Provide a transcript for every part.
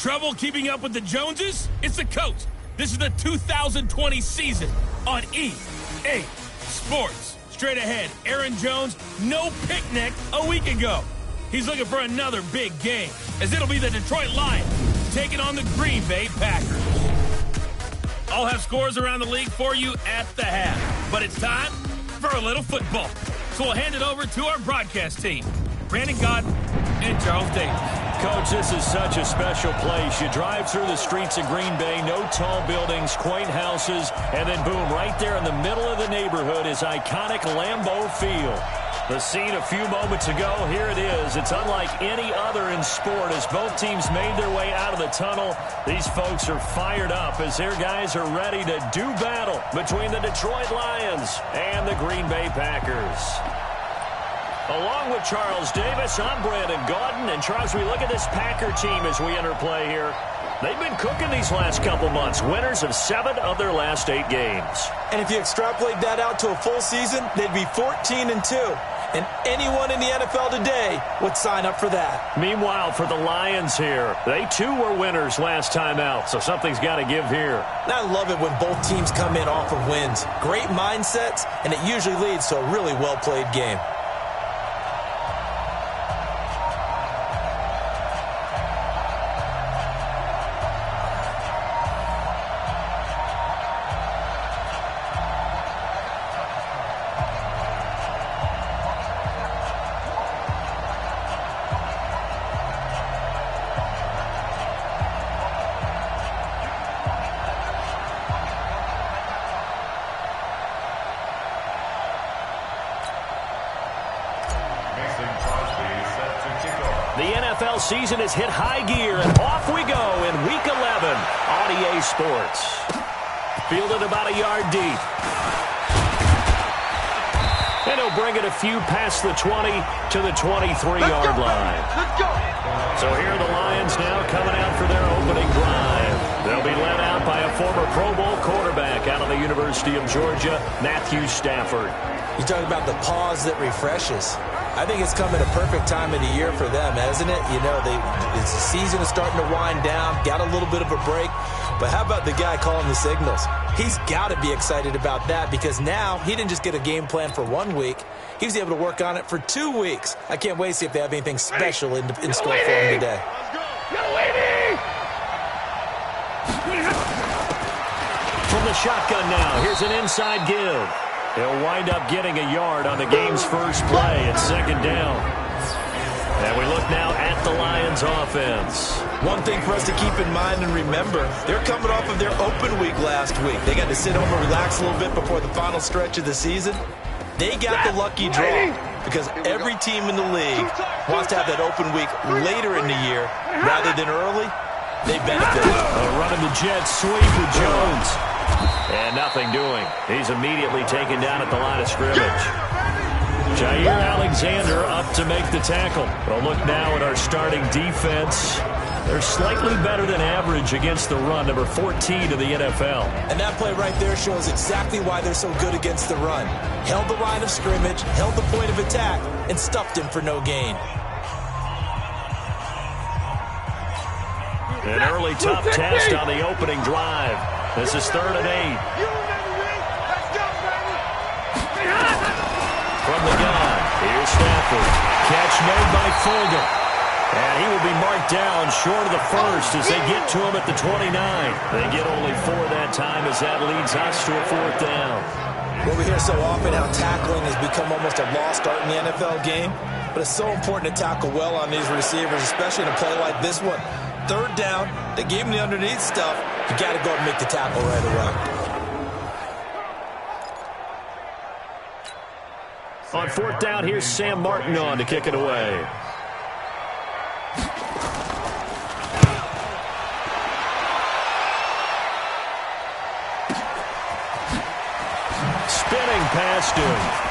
Trouble keeping up with the Joneses? It's the coach. This is the 2020 season on EA Sports. Straight ahead, Aaron Jones, no picnic a week ago. He's looking for another big game, as it'll be the Detroit Lions taking on the Green Bay Packers. I'll have scores around the league for you at the half, but it's time for a little football. So we'll hand it over to our broadcast team, Brandon Godden and Charles Davis. Coach, this is such a special place. You drive through the streets of Green Bay, no tall buildings, quaint houses, and then boom, right there in the middle of the neighborhood is iconic Lambeau Field. The scene a few moments ago, here it is. It's unlike any other in sport as both teams made their way out of the tunnel. These folks are fired up as their guys are ready to do battle between the Detroit Lions and the Green Bay Packers. Along with Charles Davis, I'm Brandon Godden. And Charles, we look at this Packer team as we enter play here. They've been cooking these last couple months, winners of 7 of their last 8 games. And if you extrapolate that out to a full season, they'd be 14-2. And anyone in the NFL today would sign up for that. Meanwhile, for the Lions here, they too were winners last time out, so something's got to give here. And I love it when both teams come in off of wins. Great mindsets, and it usually leads to a really well-played game. The NFL season has hit high gear, and off we go in Week 11 on EA Sports. Fielded about a yard deep. And he'll bring it a few past the 20 to the 23-yard line. Let's go. So here are the Lions now coming out for their opening drive. They'll be led out by a former Pro Bowl quarterback out of the University of Georgia, Matthew Stafford. You talk about the pause that refreshes. I think it's come at a perfect time of the year for them, hasn't it? You know, the season is starting to wind down, got a little bit of a break. But how about the guy calling the signals? He's got to be excited about that because now he didn't just get a game plan for 1 week. He was able to work on it for 2 weeks. I can't wait to see if they have anything special in store for him today. From the shotgun now, here's an inside give. He'll wind up getting a yard on the game's first play at 2nd down. And we look now at the Lions offense. One thing for us to keep in mind and remember, they're coming off of their open week last week. They got to sit home and relax a little bit before the final stretch of the season. They got the lucky draw because every team in the league wants to have that open week later in the year rather than early. They benefit. Running the jet sweep with Jones. And nothing doing. He's immediately taken down at the line of scrimmage. Jair Alexander up to make the tackle. Well, look now at our starting defense. They're slightly better than average against the run, number 14 in the NFL. And that play right there shows exactly why they're so good against the run. Held the line of scrimmage, held the point of attack, and stuffed him for no gain. An early tough test on the opening drive. This is 3rd and 8. From the gun, here's Stafford. Catch made by Fulgham. And he will be marked down short of the first as they get to him at the 29. They get only 4 that time as that leads us to a 4th down. Well, we hear so often how tackling has become almost a lost art in the NFL game. But it's so important to tackle well on these receivers, especially in a play like this one. 3rd down, they gave him the underneath stuff. You got to go and make the tackle right away. On 4th down, here's Sam Martin on to kick it away. Spinning past him.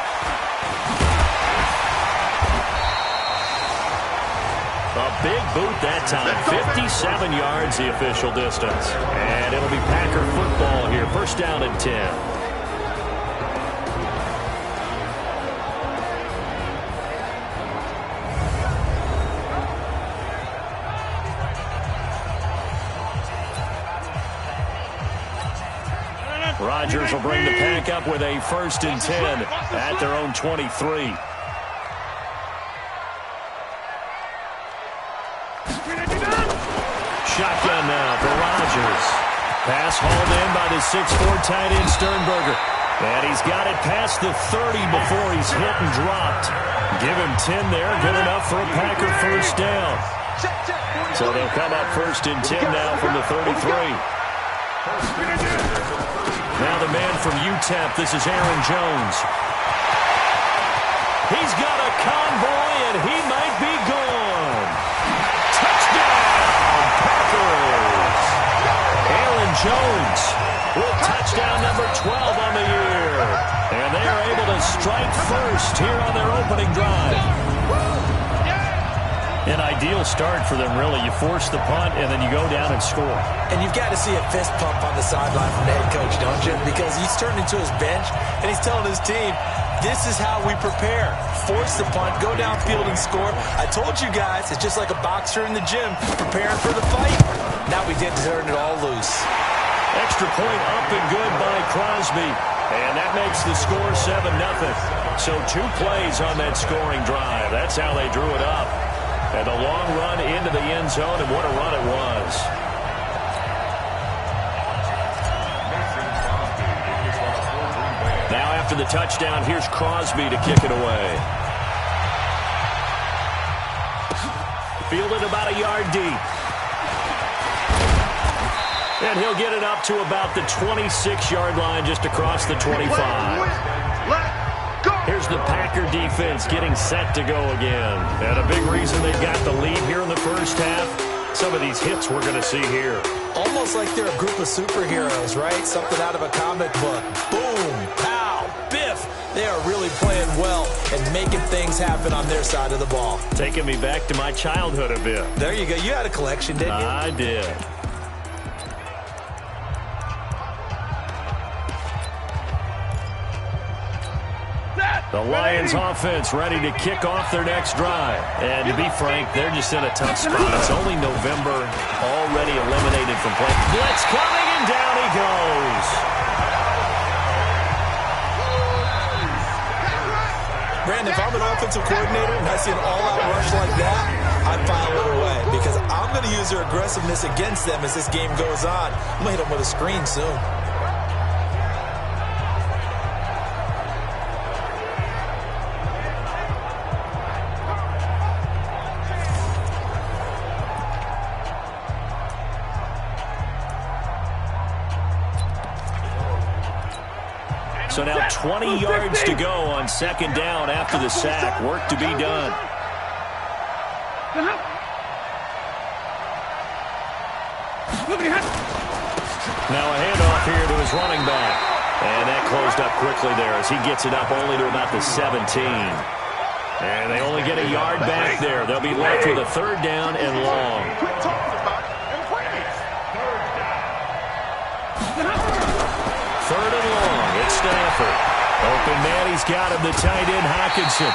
A big boot that time. 57 yards the official distance. And it'll be Packer football here. 1st down and 10. Rodgers will bring the pack up with a 1st and 10 at their own 23. Shotgun now for Rodgers. Pass hauled in by the 6'4" tight end Sternberger. And he's got it past the 30 before he's hit and dropped. Give him 10 there. Good enough for a Packer 1st down. So they'll come up 1st and 10 now from the 33. Now the man from UTEP. This is Aaron Jones. He's got a convoy, and he might be gone. Touchdown, Packers. Aaron Jones with touchdown number 12 on the year. And they are able to strike first here on their opening drive. An ideal start for them, really. You force the punt, and then you go down and score. And you've got to see a fist pump on the sideline from the head coach, don't you? Because he's turned into his bench, and he's telling his team, this is how we prepare. Force the punt, go downfield and score. I told you guys, it's just like a boxer in the gym preparing for the fight. Now we did turn it all loose. Extra point up and good by Crosby. And that makes the score 7-0. So 2 plays on that scoring drive. That's how they drew it up. And a long run into the end zone, and what a run it was. Now after the touchdown, here's Crosby to kick it away. Fielded about a yard deep. And he'll get it up to about the 26-yard line, just across the 25. Here's the Packer defense getting set to go again. And a big reason they've got the lead here in the first half. Some of these hits we're going to see here. Almost like they're a group of superheroes, right? Something out of a comic book. Boom, pow, biff. They are really playing well and making things happen on their side of the ball. Taking me back to my childhood a bit. There you go. You had a collection, didn't you? I did. The Lions offense ready to kick off their next drive. And to be frank, they're just in a tough spot. It's only November, already eliminated from play. Blitz coming, and down he goes. Brandon, if I'm an offensive coordinator and I see an all-out rush like that, I file it away because I'm going to use their aggressiveness against them as this game goes on. I'm going to hit them with a screen soon. So now 20 yards to go on 2nd down after the sack. Work to be done. Now a handoff here to his running back. And that closed up quickly there as he gets it up only to about the 17. And they only get a yard back there. They'll be left with a 3rd down and long. Third and long. It's Stafford. Open man, he's got him. The tight end, Hockenson.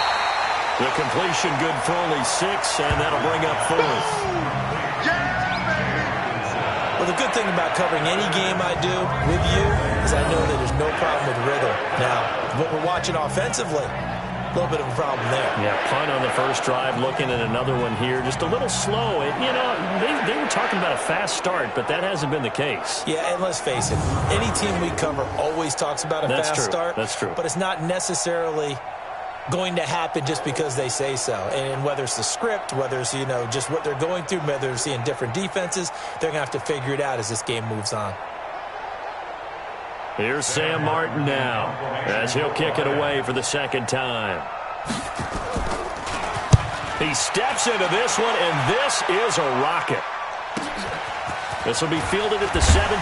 The completion good for only 6, and that'll bring up 4th. Well, the good thing about covering any game I do with you is I know that there's no problem with rhythm. Now, what we're watching offensively, a little bit of a problem there. Yeah, punt on the first drive, looking at another one here. Just a little slow. And, you know, they were talking about a fast start, but that hasn't been the case. Yeah, and let's face it, any team we cover always talks about a fast start. That's true. But it's not necessarily going to happen just because they say so. And whether it's the script, whether it's, you know, just what they're going through, whether they're seeing different defenses, they're going to have to figure it out as this game moves on. Here's Sam Martin now as he'll kick it away for the 2nd time. He steps into this one, and this is a rocket. This will be fielded at the 17.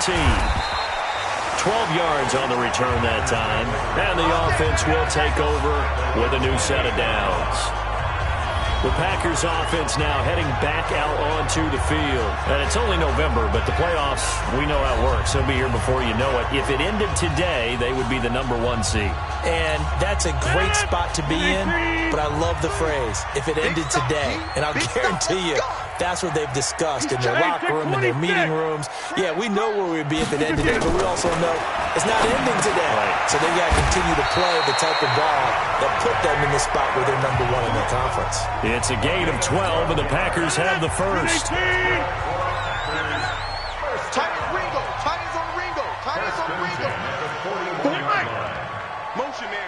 12 yards on the return that time. And the offense will take over with a new set of downs. The Packers offense now heading back out onto the field. And it's only November, but the playoffs, we know how it works. They'll be here before you know it. If it ended today, they would be the #1 seed. And that's a great spot to be in, but I love the phrase, if it ended today. And I'll guarantee you, That's what they've discussed in their locker room, in their meeting rooms. Yeah, we know where we'd be at the end today, but we also know it's not ending today. Right. So they've got to continue to play the type of ball that put them in the spot where they're #1 in their conference. It's a gain of 12, and the Packers have the first.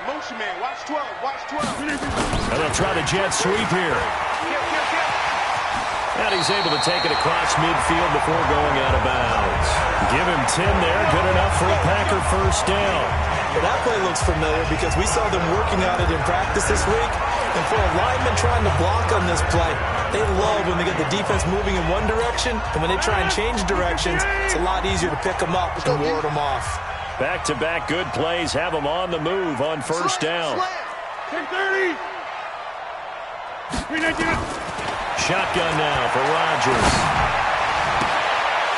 Motion man, watch 12. And they'll try the jet sweep here. And he's able to take it across midfield before going out of bounds. Give him 10 there, good enough for a Packer first down. Well, that play looks familiar because we saw them working on it in practice this week. And for a lineman trying to block on this play, they love when they get the defense moving in one direction. And when they try and change directions, it's a lot easier to pick them up and ward them off. Back-to-back good plays have them on the move on first down. 10-30. Shotgun now for Rodgers.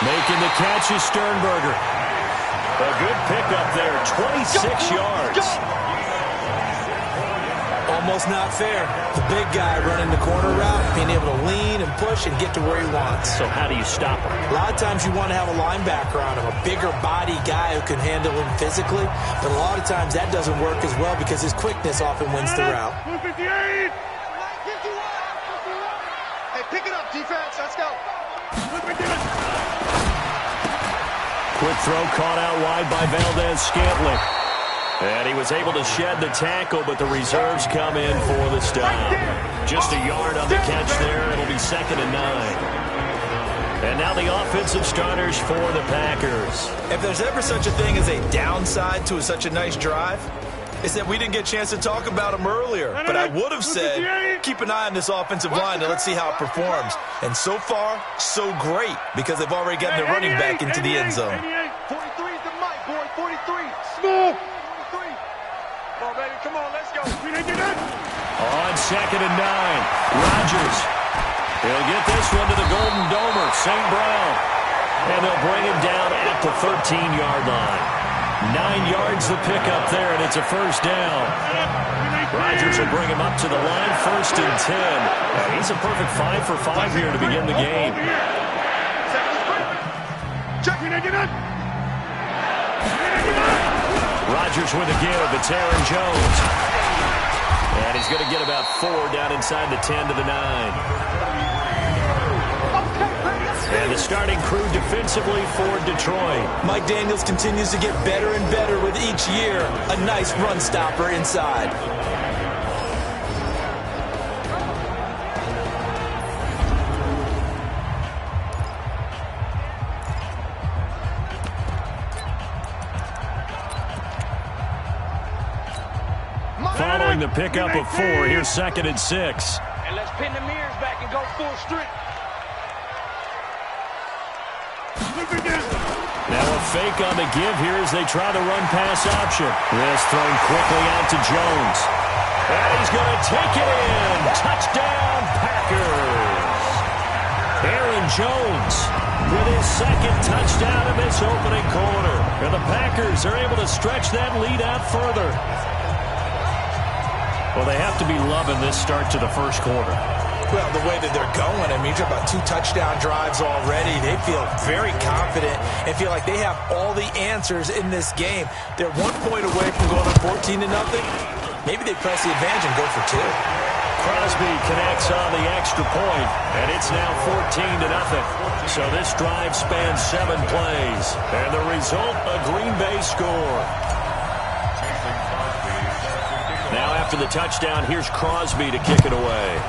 Making the catch is Sternberger. A good pickup there, 26 yards. Almost not fair. The big guy running the corner route, being able to lean and push and get to where he wants. So how do you stop him? A lot of times you want to have a linebacker on him, a bigger body guy who can handle him physically. But a lot of times that doesn't work as well because his quickness often wins the route. 158. Hey, pick it up, defense. Let's go. Quick throw caught out wide by Valdez-Scantling. And he was able to shed the tackle, but the reserves come in for the stop. Just a yard on the catch there. It'll be 2nd and 9. And now the offensive starters for the Packers. If there's ever such a thing as a downside to such a nice drive, it's that we didn't get a chance to talk about them earlier. But I would have said, keep an eye on this offensive line and let's see how it performs. And so far, so great, because they've already gotten their running back into the end zone. 43 is the mic, boy. 43. Small. Come on, baby. Come on, let's go. On 2nd and 9, Rodgers. He'll get this one to the Golden Domer, St. Brown. And they'll bring him down at the 13-yard line. 9 yards the pickup there, and it's a first down. Rodgers will bring him up to the line, 1st and 10. He's a perfect 5 for 5 here to begin the game. Rodgers with a give. It's Aaron Jones. And he's going to get about 4 down inside the 10 to the 9. And the starting crew defensively for Detroit. Mike Daniels continues to get better and better with each year. A nice run stopper inside. Following the pickup of 4, here's 2nd and 6. And let's pin the mirrors back and go full strength. Now a fake on the give here as they try the run pass option. This thrown quickly out to Jones. And he's going to take it in. Touchdown, Packers. Aaron Jones with his 2nd touchdown in this opening quarter. And the Packers are able to stretch that lead out further. Well, they have to be loving this start to the first quarter. Well, the way that they're going, I mean, you're talking about 2 touchdown drives already. They feel very confident and feel like they have all the answers in this game. They're 1 point away from going up 14-0. Maybe they press the advantage and go for 2. Crosby connects on the extra point, and it's now 14-0. So this drive spans 7 plays, and the result, a Green Bay score. Now after the touchdown, here's Crosby to kick it away.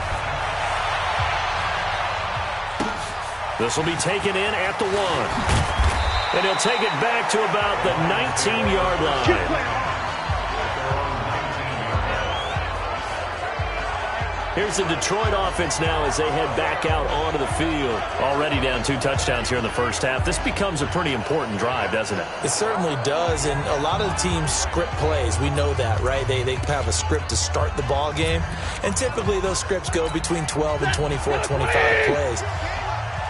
This will be taken in at the 1. And he'll take it back to about the 19-yard line. Here's the Detroit offense now as they head back out onto the field. Already down 2 touchdowns here in the first half. This becomes a pretty important drive, doesn't it? It certainly does, and a lot of the teams script plays. We know that, right? They have a script to start the ball game, and typically those scripts go between 12 and 24, 25 plays.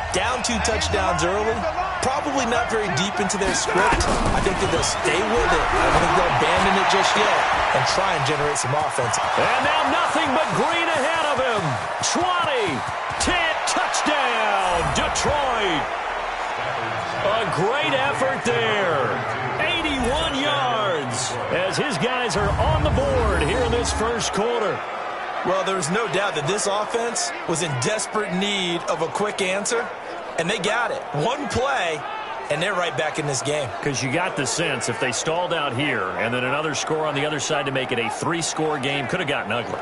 Down 2 touchdowns early, probably not very deep into their script. I think that they'll stay with it. I don't think they'll abandon it just yet and try and generate some offense. And now nothing but green ahead of him. 20, 10, Touchdown, Detroit. A great effort there. 81 yards as his guys are on the board here in this first quarter. Well, there's no doubt that this offense was in desperate need of a quick answer, and they got it. One play, and they're right back in this game. Because you got the sense if they stalled out here and then another score on the other side to make it a 3-score game, could have gotten ugly.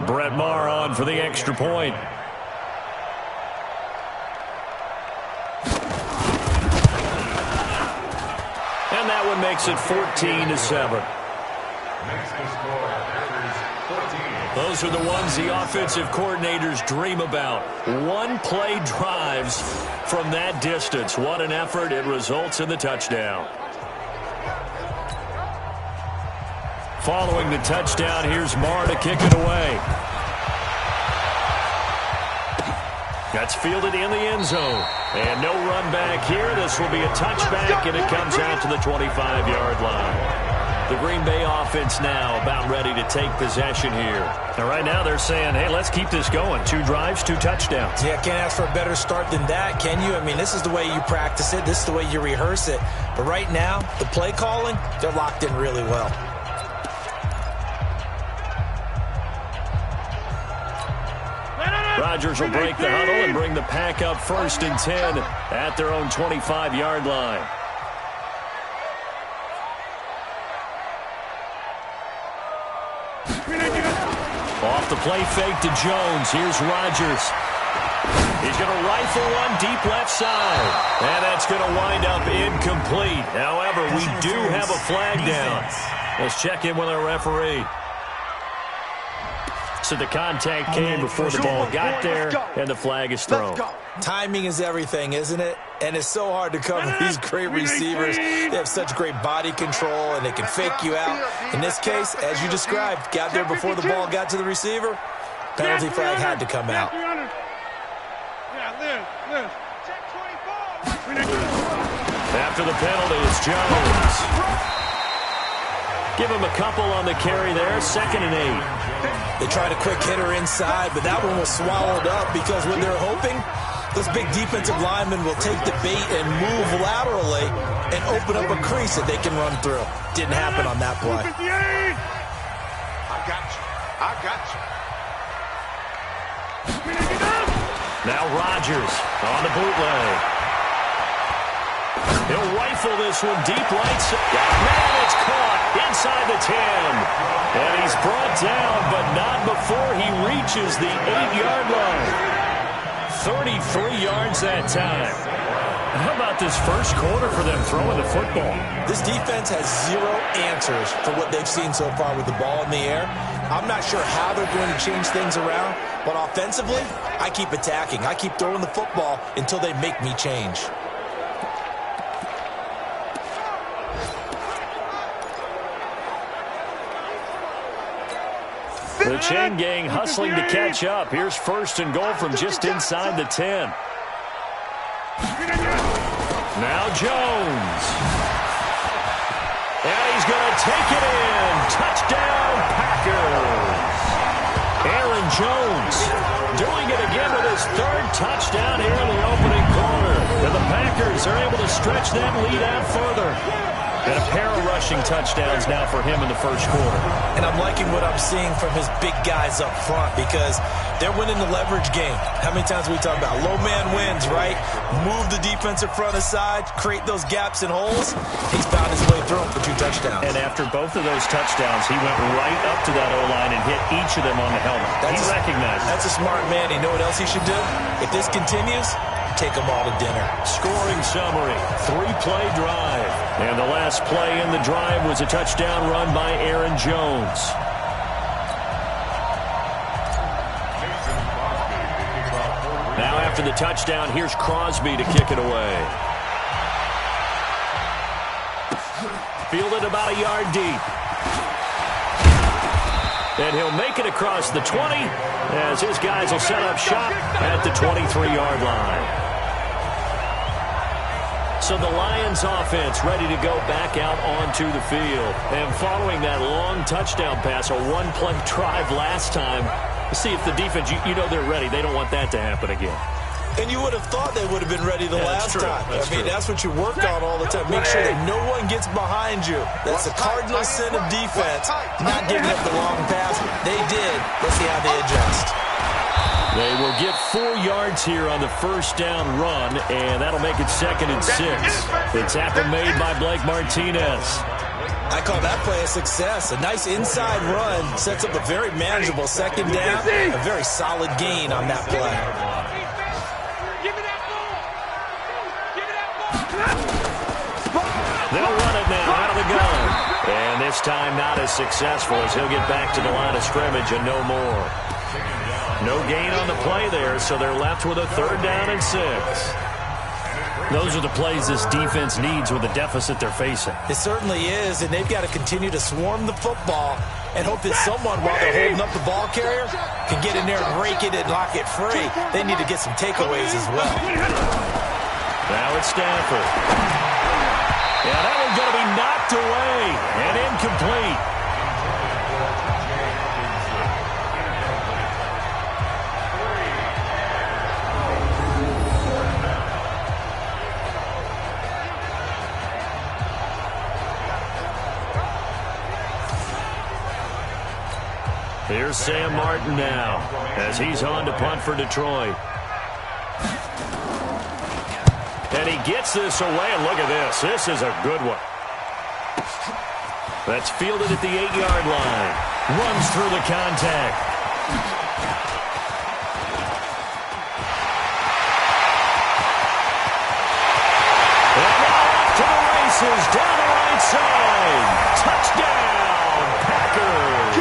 Brett Maher on for the extra point. And that one makes it 14-7. Those are the ones the offensive coordinators dream about. One-play drives from that distance. What an effort. It results in the touchdown. Following the touchdown, here's Maher to kick it away. That's fielded in the end zone. And no run back here. This will be a touchback, and it comes out to the 25-yard line. The Green Bay offense now about ready to take possession here. And right now they're saying, hey, let's keep this going. 2 drives, 2 touchdowns. Yeah, can't ask for a better start than that, can you? I mean, this is the way you practice it. This is the way you rehearse it. But right now, the play calling, they're locked in really well. Rodgers will break the huddle and bring the pack up 1st and 10 at their own 25-yard line. Off the play fake to Jones. Here's Rodgers. He's going to rifle one deep left side. And that's going to wind up incomplete. However, we do have a flag down. Let's check in with our referee. So the contact came before the ball got there, and the flag is thrown. Timing is everything, isn't it? And it's so hard to cover these great receivers. They have such great body control, and they can fake you out. In this case, as you described, got there before the ball got to the receiver. Penalty flag had to come out. After the penalty, it's Jones. Give him a couple on the carry there. 2nd and 8. They tried a quick hitter inside, but that one was swallowed up because when they're hoping, those big defensive linemen will take the bait and move laterally and open up a crease that they can run through. Didn't happen on that play. I got you. Now Rodgers on the bootleg. He'll rifle this one deep right side. Man, it's caught inside the 10. And he's brought down, but not before he reaches the 8-yard line. 33 yards that time. How about this first quarter for them throwing the football? This defense has 0 answers for what they've seen so far with the ball in the air. I'm not sure how they're going to change things around, but offensively, I keep attacking. I keep throwing the football until they make me change. The chain gang hustling to catch up. Here's 1st and goal from just inside the 10. Now Jones. And he's going to take it in. Touchdown, Packers. Aaron Jones doing it again with his 3rd touchdown here in the opening quarter. And the Packers are able to stretch that lead out further. And a pair of rushing touchdowns now for him in the first quarter. And I'm liking what I'm seeing from his big guys up front because they're winning the leverage game. How many times we talk about low man wins, right? Move the defensive front aside, create those gaps and holes. He's found his way through them for 2 touchdowns. And after both of those touchdowns, he went right up to that O-line and hit each of them on the helmet. He recognized it. That's a smart man. You know what else he should do? If this continues, take them all to dinner. Scoring summary, 3-play drive. And the last play in the drive was a touchdown run by Aaron Jones. Now after the touchdown, here's Crosby to kick it away. Fielded about a yard deep. And he'll make it across the 20 as his guys will set up shop at the 23-yard line. So the Lions offense ready to go back out onto the field. And following that long touchdown pass, a one-play drive last time, see if the defense, you know they're ready. They don't want that to happen again. And you would have thought they would have been ready the last time. That's what you work on all the time. Make sure that no one gets behind you. That's the cardinal sin of defense, not giving up the long pass. They did. Let's see how they adjust. They will get 4 yards here on the first down run, and that'll make it 2nd and 6. The tackle made by Blake Martinez. I call that play a success. A nice inside run sets up a very manageable 2nd down. A very solid gain on that play. They'll run it now out of the gun. And this time not as successful as he'll get back to the line of scrimmage and no more. No gain on the play there, so they're left with a 3rd down and 6. Those are the plays this defense needs with the deficit they're facing. It certainly is, and they've got to continue to swarm the football and hope that someone, while they're holding up the ball carrier, can get in there and rake it and lock it free. They need to get some takeaways as well. Now it's Stafford. Yeah, that one's going to be knocked away and incomplete. Here's Sam Martin now as he's on to punt for Detroit. And he gets this away, and look at this. This is a good one. That's fielded at the 8-yard line. Runs through the contact. And now off to the races down the right side. Touchdown, Packers.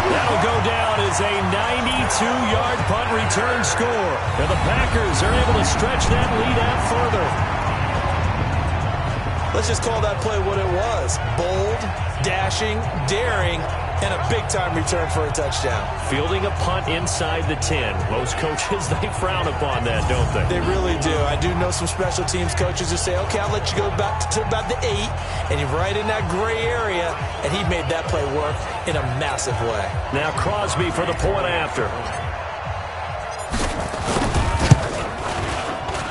That'll go down as a 92-yard punt return score. And the Packers are able to stretch that lead out further. Let's just call that play what it was. Bold, dashing, daring, and a big-time return for a touchdown. Fielding a punt inside the 10. Most coaches, they frown upon that, don't they? They really do. I do know some special teams coaches who say, okay, I'll let you go back to about the 8, and you're right in that gray area, and he made that play work in a massive way. Now Crosby for the point after.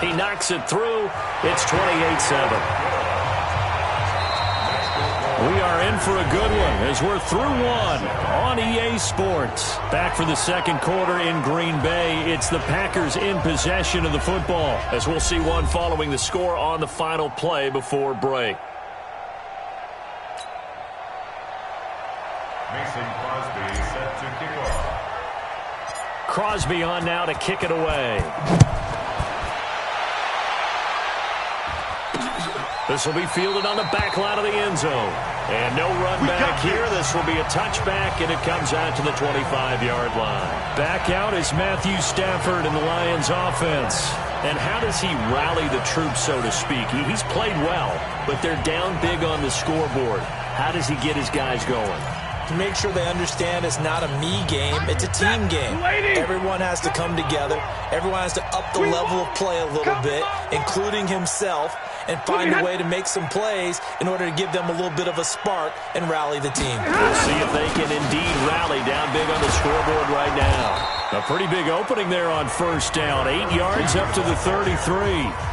He knocks it through. It's 28-7. We are in for a good one as we're through one on EA Sports. Back for the second quarter in Green Bay. It's the Packers in possession of the football as we'll see one following the score on the final play before break. Mason Crosby set to kick off. Crosby on now to kick it away. This will be fielded on the back line of the end zone. And no run back here. This will be a touchback, and it comes out to the 25-yard line. Back out is Matthew Stafford in the Lions offense. And how does he rally the troops, so to speak? He's played well, but they're down big on the scoreboard. How does he get his guys going? To make sure they understand it's not a me game, it's a team game. Everyone has to come together. Everyone has to up the level of play a little bit, including himself, and find a way to make some plays in order to give them a little bit of a spark and rally the team. We'll see if they can indeed rally down big on the scoreboard right now. A pretty big opening there on first down. 8 yards up to the 33.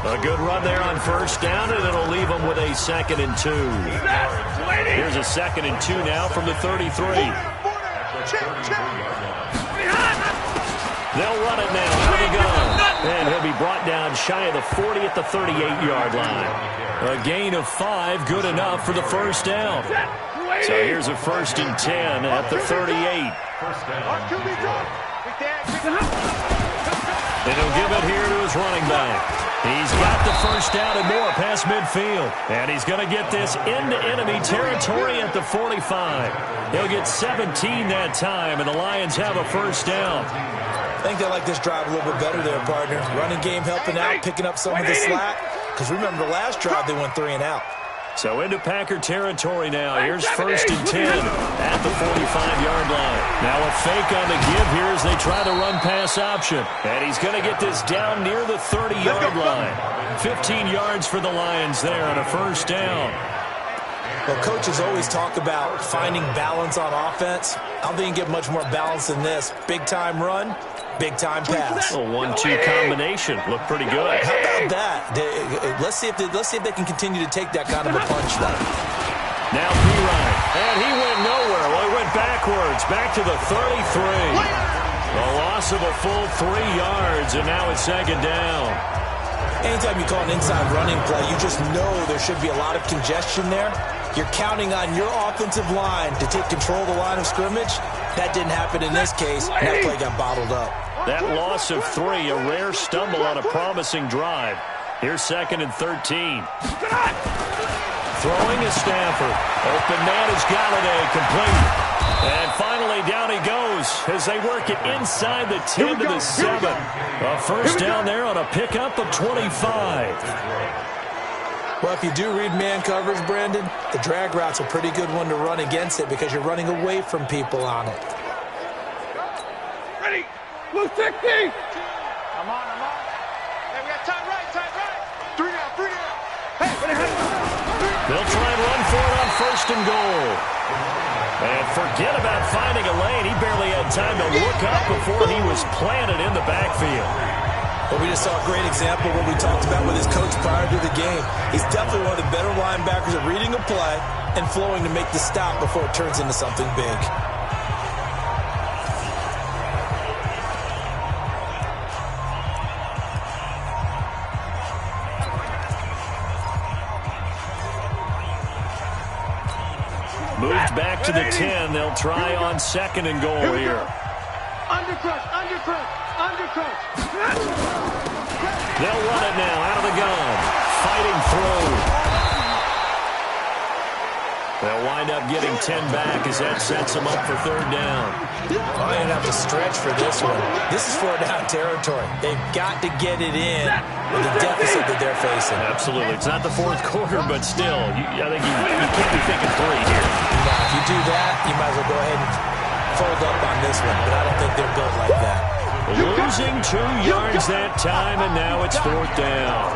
A good run there on first down, and it'll leave them with a 2nd and 2. Here's a 2nd and 2 now from the 33. They'll run it now out of the gun. And he'll be brought down shy of the 40 at the 38-yard line. A gain of 5, good enough for the first down. So here's a 1st and 10 at the 38. And he'll give it here to his running back. He's got the first down and more past midfield. And he's going to get this into enemy territory at the 45. He'll get 17 that time, and the Lions have a first down. I think they like this drive a little bit better there, partner. Running game helping out, picking up some of the slack. Because remember, the last drive they went 3 and out. So into Packer territory now. Here's 1st and 10 at the 45-yard line. Now a fake on the give here as they try the run-pass option. And he's going to get this down near the 30-yard line. 15 yards for the Lions there on a first down. Well, coaches always talk about finding balance on offense. I don't think you can get much more balance than this. Big-time run, big-time pass. A 1-2 combination. Looked pretty good. How about that? Let's see if they can continue to take that kind of a punch, though. Now P-Ryan. And he went nowhere. Well, he went backwards. Back to the 33. A loss of a full 3 yards, and now it's second down. Anytime you call an inside running play, you just know there should be a lot of congestion there. You're counting on your offensive line to take control of the line of scrimmage. That didn't happen in this case. That play got bottled up. That loss of 3, a rare stumble on a promising drive. Here's second and 13. Throwing is Stafford. Open man is Galladay, complete. And finally down he goes as they work it inside the 10 to the 7. A first down there on a pickup of 25. Well, if you do read man coverage, Brandon, the drag route's a pretty good one to run against it because you're running away from people on it. Ready? Blue 60. I'm on. Hey, we got time right. 3 down. Hey, They'll try and run for it on first and goal. And forget about finding a lane. He barely had time to look up before he was planted in the backfield. Well, we just saw a great example of what we talked about with his coach prior to the game. He's definitely one of the better linebackers at reading a play and flowing to make the stop before it turns into something big. Moved back to the 10. They'll try on second and goal here. Undercrush. They'll run it now out of the gun. Fighting through. They'll wind up getting 10 back as that sets them up for third down. I didn't have to stretch for this one. This is 4-down territory. They've got to get it in with the deficit that they're facing. Absolutely. It's not the fourth quarter, but still, I think you can't be thinking 3 here. Now, if you do that, you might as well go ahead and fold up on this one, but I don't think they're built like that. Losing 2 yards that time, and now it's fourth down.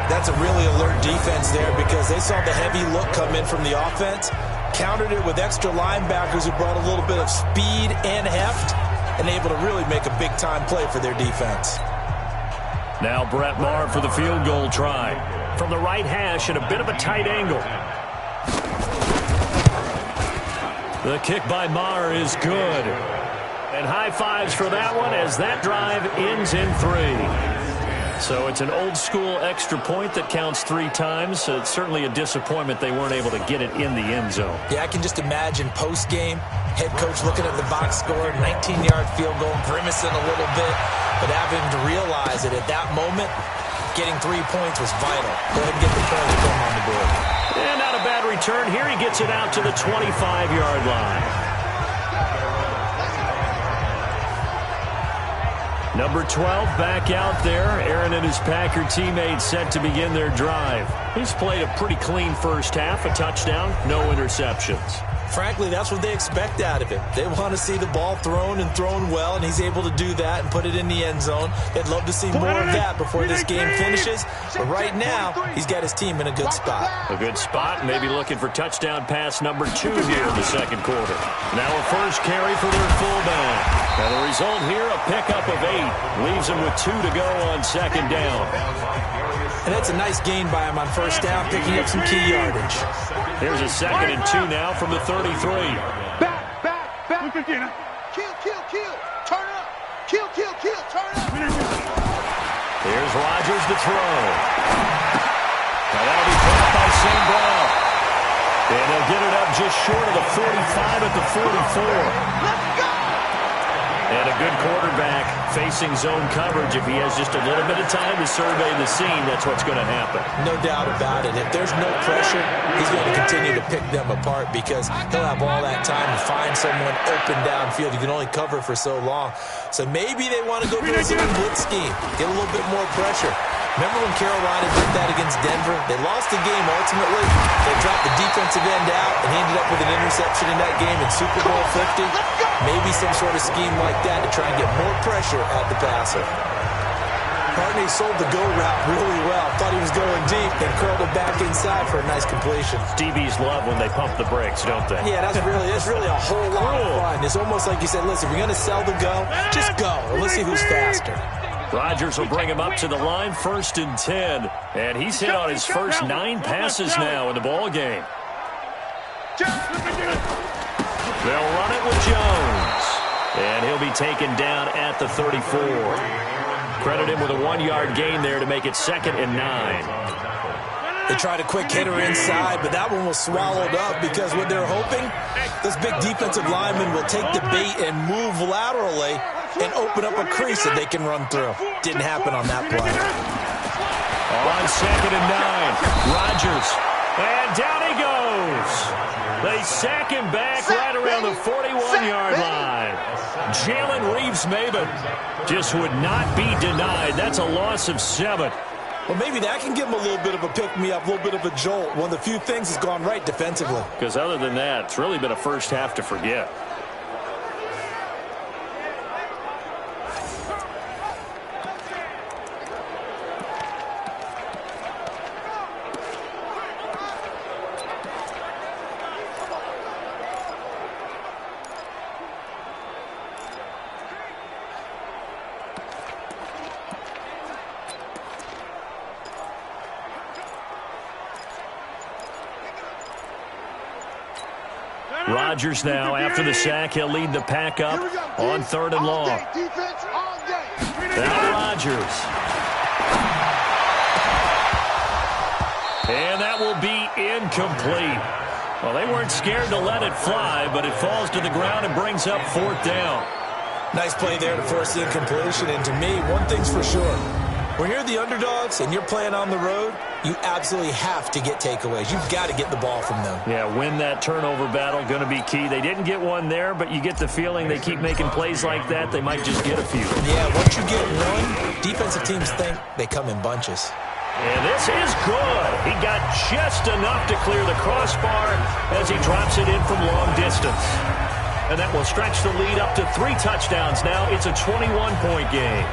That's a really alert defense there because they saw the heavy look come in from the offense, countered it with extra linebackers who brought a little bit of speed and heft, and able to really make a big-time play for their defense. Now Brett Maher for the field goal try. From the right hash at a bit of a tight angle. The kick by Maher is good. And high fives for that one as that drive ends in 3. So it's an old-school extra point that counts 3 times. So it's certainly a disappointment they weren't able to get it in the end zone. Yeah, I can just imagine post-game, head coach looking at the box score, 19-yard field goal, grimacing a little bit, but having to realize that at that moment, getting 3 points was vital. Go ahead and get the points, put them on the board. And not a bad return. Here he gets it out to the 25-yard line. Number 12 back out there. Aaron and his Packer teammates set to begin their drive. He's played a pretty clean first half, a touchdown, no interceptions. Frankly, that's what they expect out of him. They want to see the ball thrown and thrown well, and he's able to do that and put it in the end zone. They'd love to see more of that before this game finishes. But right now, he's got his team in a good spot. A good spot, maybe looking for touchdown pass number 2 here in the second quarter. Now a first carry for their fullback. And the result here, a pickup of 8. Leaves them with 2 to go on second down. And that's a nice gain by him on first down, picking up some key yardage. Here's a second and 2 now from the 33. Back. Kill. Turn up. Kill. Turn up. Here's Rodgers to throw. Now that'll be caught by St. Brown. And they'll get it up just short of the 45 at the 44. Let's go. And a good quarterback facing zone coverage. If he has just a little bit of time to survey the scene, that's what's going to happen. No doubt about it. If there's no pressure, he's going to continue to pick them apart because he'll have all that time to find someone open downfield. You can only cover for so long. So maybe they want to go for a zone blitz scheme, get a little bit more pressure. Remember when Carolina did that against Denver? They lost the game ultimately. They dropped the defensive end out, and he ended up with an interception in that game in Super Bowl 50. Maybe some sort of scheme like that to try and get more pressure at the passer. Partney sold the go route really well. Thought he was going deep, then curled it back inside for a nice completion. DBs love when they pump the brakes, don't they? Yeah, that's really a whole lot of fun. It's almost like you said, listen, we're going to sell the go. Just go, and let's see who's faster. Rodgers will bring him up to the line, 1st and 10. And he's hit on his first 9 passes now in the ball game. They'll run it with Jones. And he'll be taken down at the 34. Credit him with a 1-yard gain there to make it 2nd and 9. They tried a quick hitter inside, but that one was swallowed up because what they're hoping, this big defensive lineman will take the bait and move laterally and open up a crease that they can run through. Didn't happen on that play. On 2nd and 9, Rodgers. And down he goes. They sack him back right around the 41-yard line. Jalen Reeves-Maybin just would not be denied. That's a loss of 7. Well, maybe that can give him a little bit of a pick-me-up, a little bit of a jolt. One of the few things that's gone right defensively. Because other than that, it's really been a first half to forget. Rodgers now, after the sack, he'll lead the pack up on 3rd and long. Now Rodgers. And that will be incomplete. Well, they weren't scared to let it fly, but it falls to the ground and brings up 4th down. Nice play there to force the incompletion, and to me, one thing's for sure. When you're the underdogs and you're playing on the road, you absolutely have to get takeaways. You've got to get the ball from them. Yeah, win that turnover battle, going to be key. They didn't get one there, but you get the feeling they keep making plays like that, they might just get a few. Yeah, once you get one, defensive teams think they come in bunches. And this is good. He got just enough to clear the crossbar as he drops it in from long distance. And that will stretch the lead up to 3 touchdowns now. It's a 21-point game.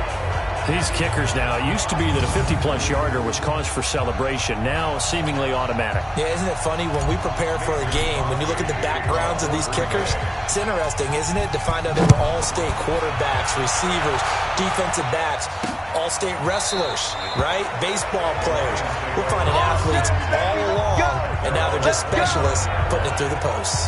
These kickers now, it used to be that a 50-plus yarder was cause for celebration. Now, seemingly automatic. Yeah, isn't it funny when we prepare for a game, when you look at the backgrounds of these kickers, it's interesting, isn't it, to find out they were all-state quarterbacks, receivers, defensive backs, all-state wrestlers, right? Baseball players. We're finding athletes all along, and now they're just specialists putting it through the posts.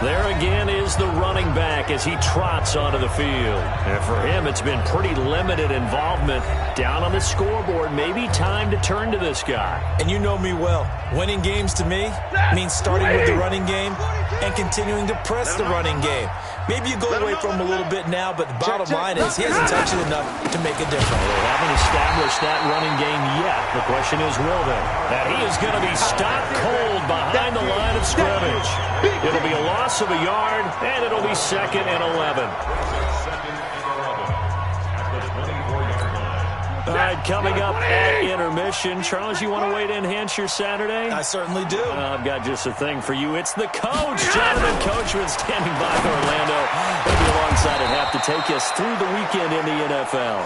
There again is the running back as he trots onto the field. And for him, it's been pretty limited involvement down on the scoreboard. Maybe time to turn to this guy. And you know me well. Winning games to me means starting with the running game and continuing to press the running game. Maybe you go away from him a little bit now, but the bottom line is he hasn't touched it enough to make a difference. They haven't established that running game yet. The question is, will they? And he is going to be stopped cold behind the line of scrimmage. It'll be a loss of a yard, and it'll be 2nd and 11. All right, coming up at intermission. Charles, you want to wait to enhance your Saturday? I certainly do. I've got just a thing for you. It's the coach, Jonathan Coachman, standing by Orlando. He'll be alongside at half to take us through the weekend in the NFL.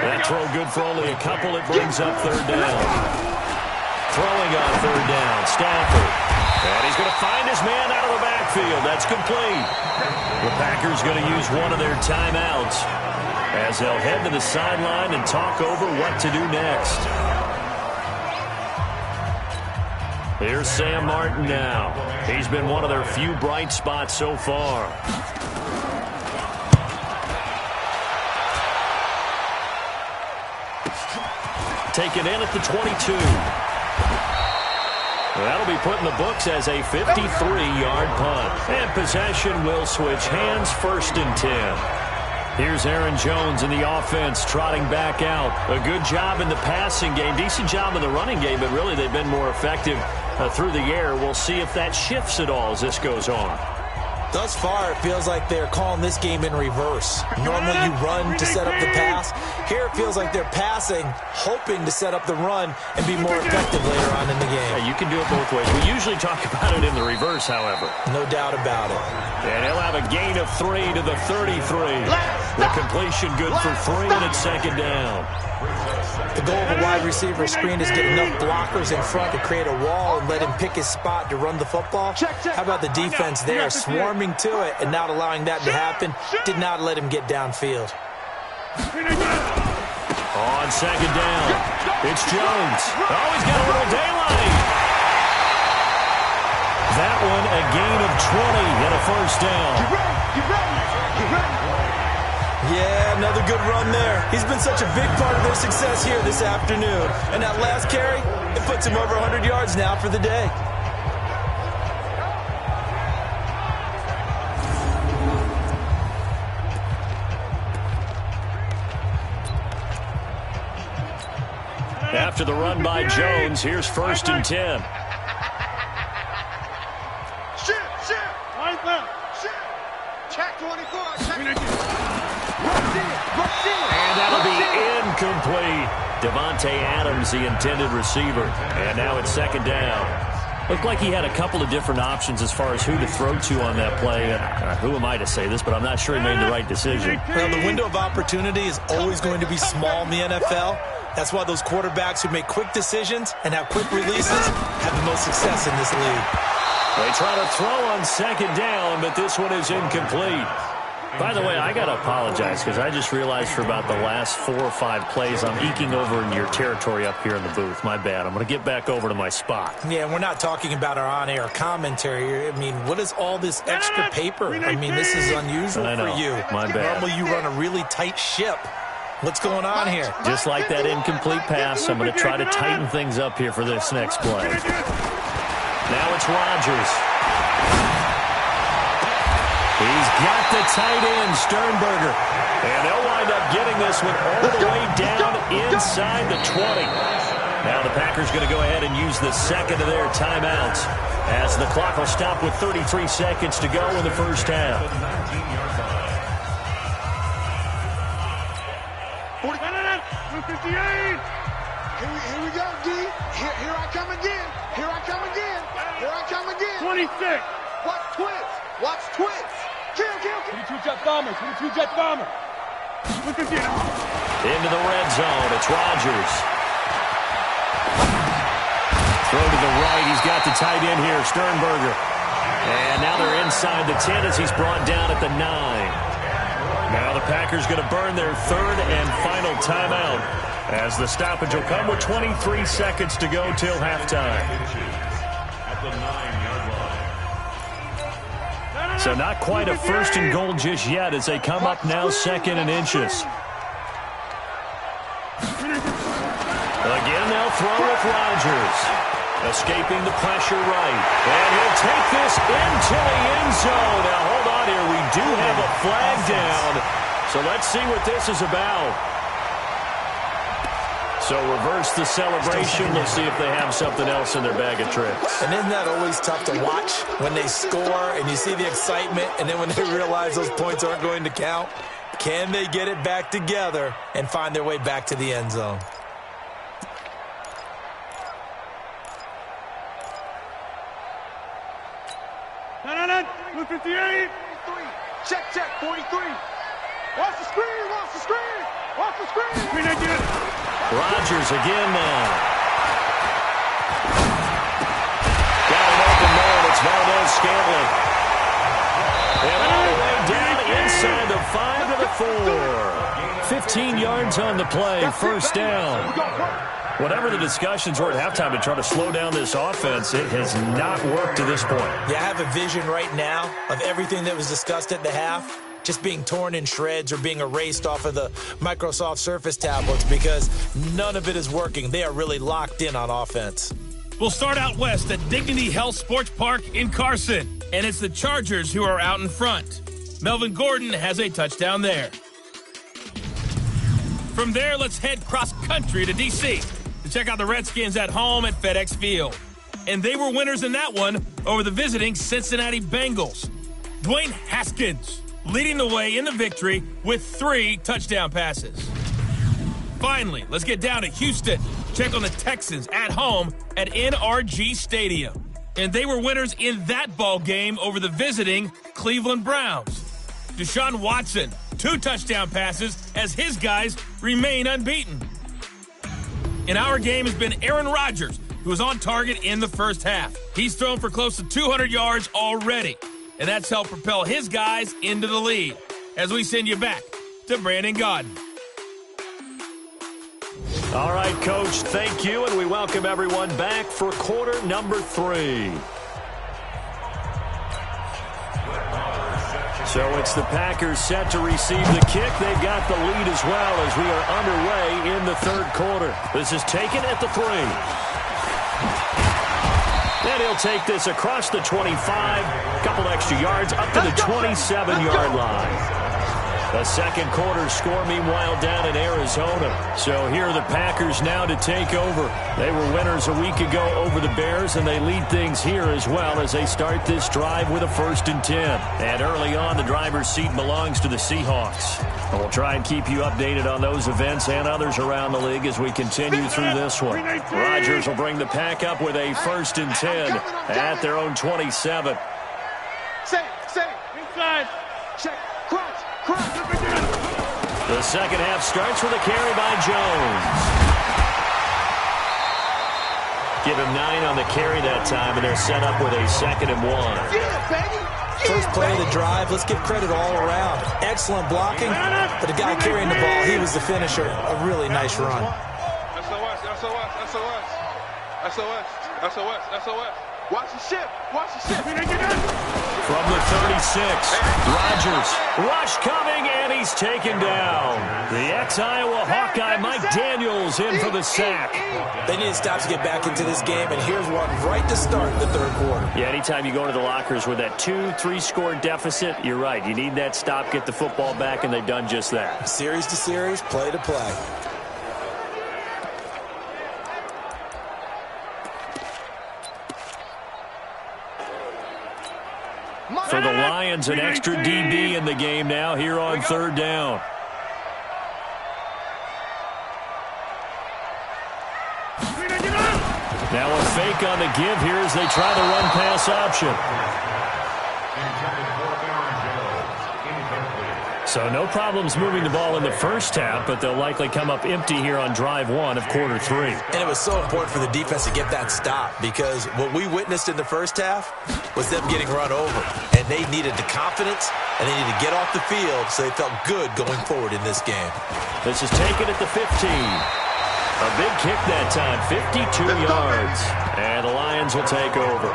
That throw good for only a couple. It brings up 3rd down. Throwing on 3rd down, Stafford. And he's going to find his man out of the backfield. That's complete. The Packers going to use one of their timeouts as they'll head to the sideline and talk over what to do next. Here's Sam Martin now. He's been one of their few bright spots so far. Taken in at the 22. That'll be put in the books as a 53-yard punt. And possession will switch hands, 1st and 10. Here's Aaron Jones in the offense trotting back out. A good job in the passing game. Decent job in the running game, but really they've been more effective through the air. We'll see if that shifts at all as this goes on. Thus far, it feels like they're calling this game in reverse. Normally you run to set up the pass. Here it feels like they're passing, hoping to set up the run and be more effective later on in the game. Yeah, you can do it both ways. We usually talk about it in the reverse, however. No doubt about it. And he'll have a gain of 3 to the 33. The completion good for 3, and it's second down. The goal of a wide receiver screen is get enough blockers in front to create a wall and let him pick his spot to run the football. How about the defense there, swarming to it and not allowing that to happen? Did not let him get downfield. On second down, it's Jones. Oh, he's got a little daylight. That one, a gain of 20 and a first down. Yeah, another good run there. He's been such a big part of their success here this afternoon. And that last carry, it puts him over 100 yards now for the day. After the run by Jones, here's 1st and 10. Check 24. And that'll be incomplete. Devontae Adams, the intended receiver. And now it's second down. Looked like he had a couple of different options as far as who to throw to on that play. Who am I to say this, but I'm not sure he made the right decision. Well, the window of opportunity is always going to be small in the NFL. That's why those quarterbacks who make quick decisions and have quick releases have the most success in this league. They try to throw on second down, but this one is incomplete. By the way, I got to apologize because I just realized for about the last 4 or 5 plays, I'm eking over in your territory up here in the booth. My bad. I'm going to get back over to my spot. Yeah, we're not talking about our on-air commentary. I mean, what is all this extra paper? I mean, this is unusual for you. My bad. Normally you run a really tight ship. What's going on here? Just like that incomplete pass, I'm going to try to tighten things up here for this next play. Now it's Rodgers. He's got the tight end, Sternberger. And they'll wind up getting this one all the way down inside the 20. Now the Packers going to go ahead and use the second of their timeouts as the clock will stop with 33 seconds to go in the first half. 58. Here we go, D. Here I come again. Here I come again. Here I come again. 26. Watch twins. Watch twins. Kill. 22 jet bomber. 22 jet bomber. Into the red zone. It's Rodgers. Throw to the right. He's got the tight end here, Sternberger. And now they're inside the 10 as he's brought down at the 9. Now the Packers going to burn their third and final timeout as the stoppage will come with 23 seconds to go till halftime. At the 9-yard line. So not quite a first and goal just yet as they come up now second and inches. Again, they'll throw with Rodgers. Escaping the pressure right. And he'll take this into the end zone. Now, hold on here. We do have a flag down. So let's see what this is about. So reverse the celebration. Let's see if they have something else in their bag of tricks. And isn't that always tough to watch when they score and you see the excitement and then when they realize those points aren't going to count? Can they get it back together and find their way back to the end zone? No. 58. Check. 43. Watch the screen. Rodgers again now. Got an open man. It's Valdez-Scantling. And all the way down inside the 5 to the 4. 15 yards on the play. First down. Whatever the discussions were at halftime to try to slow down this offense, it has not worked to this point. Yeah, I have a vision right now of everything that was discussed at the half just being torn in shreds or being erased off of the Microsoft Surface tablets because none of it is working. They are really locked in on offense. We'll start out west at Dignity Health Sports Park in Carson, and it's the Chargers who are out in front. Melvin Gordon has a touchdown there. From there, let's head cross-country to D.C. to check out the Redskins at home at FedEx Field. And they were winners in that one over the visiting Cincinnati Bengals. Dwayne Haskins leading the way in the victory with 3 touchdown passes. Finally, let's get down to Houston. Check on the Texans at home at NRG Stadium. And they were winners in that ball game over the visiting Cleveland Browns. Deshaun Watson, 2 touchdown passes as his guys remain unbeaten. In our game has been Aaron Rodgers, who was on target in the first half. He's thrown for close to 200 yards already, and that's helped propel his guys into the lead. As we send you back to Brandon Gaudin. All right, Coach, thank you, and we welcome everyone back for quarter number 3. So it's the Packers set to receive the kick. They've got the lead as well as we are underway in the third quarter. This is taken at the 3. And he'll take this across the 25, a couple extra yards up to the 27-yard line. The second quarter score, meanwhile, down in Arizona. So here are the Packers now to take over. They were winners a week ago over the Bears, and they lead things here as well as they start this drive with a 1st and 10. And early on, the driver's seat belongs to the Seahawks. And we'll try and keep you updated on those events and others around the league as we continue through this one. Rodgers will bring the Pack up with a 1st and 10 at their own 27. Say, inside. Check, cross. The second half starts with a carry by Jones. Give him 9 on the carry that time, and they're set up with a 2nd and 1. Yeah, baby. First play of the drive, let's give credit all around. Excellent blocking, but the guy carrying the ball, he was the finisher. A really nice run. SOS. Watch the ship. From the 36, Rodgers, rush coming, and he's taken down. The ex-Iowa Hawkeye, Mike Daniels, in for the sack. They need to stop to get back into this game, and here's one right to start the third quarter. Yeah, anytime you go into the lockers with that 2-3 score deficit, you're right. You need that stop, get the football back, and they've done just that. Series to series, play to play. For the Lions, an extra DB in the game now here on 3rd down. Now a fake on the give here as they try the run-pass option. So no problems moving the ball in the first half, but they'll likely come up empty here on drive 1 of quarter 3. And it was so important for the defense to get that stop because what we witnessed in the first half was them getting run over. And they needed the confidence, and they needed to get off the field so they felt good going forward in this game. This is taken at the 15. A big kick that time, 52 yards. And the Lions will take over.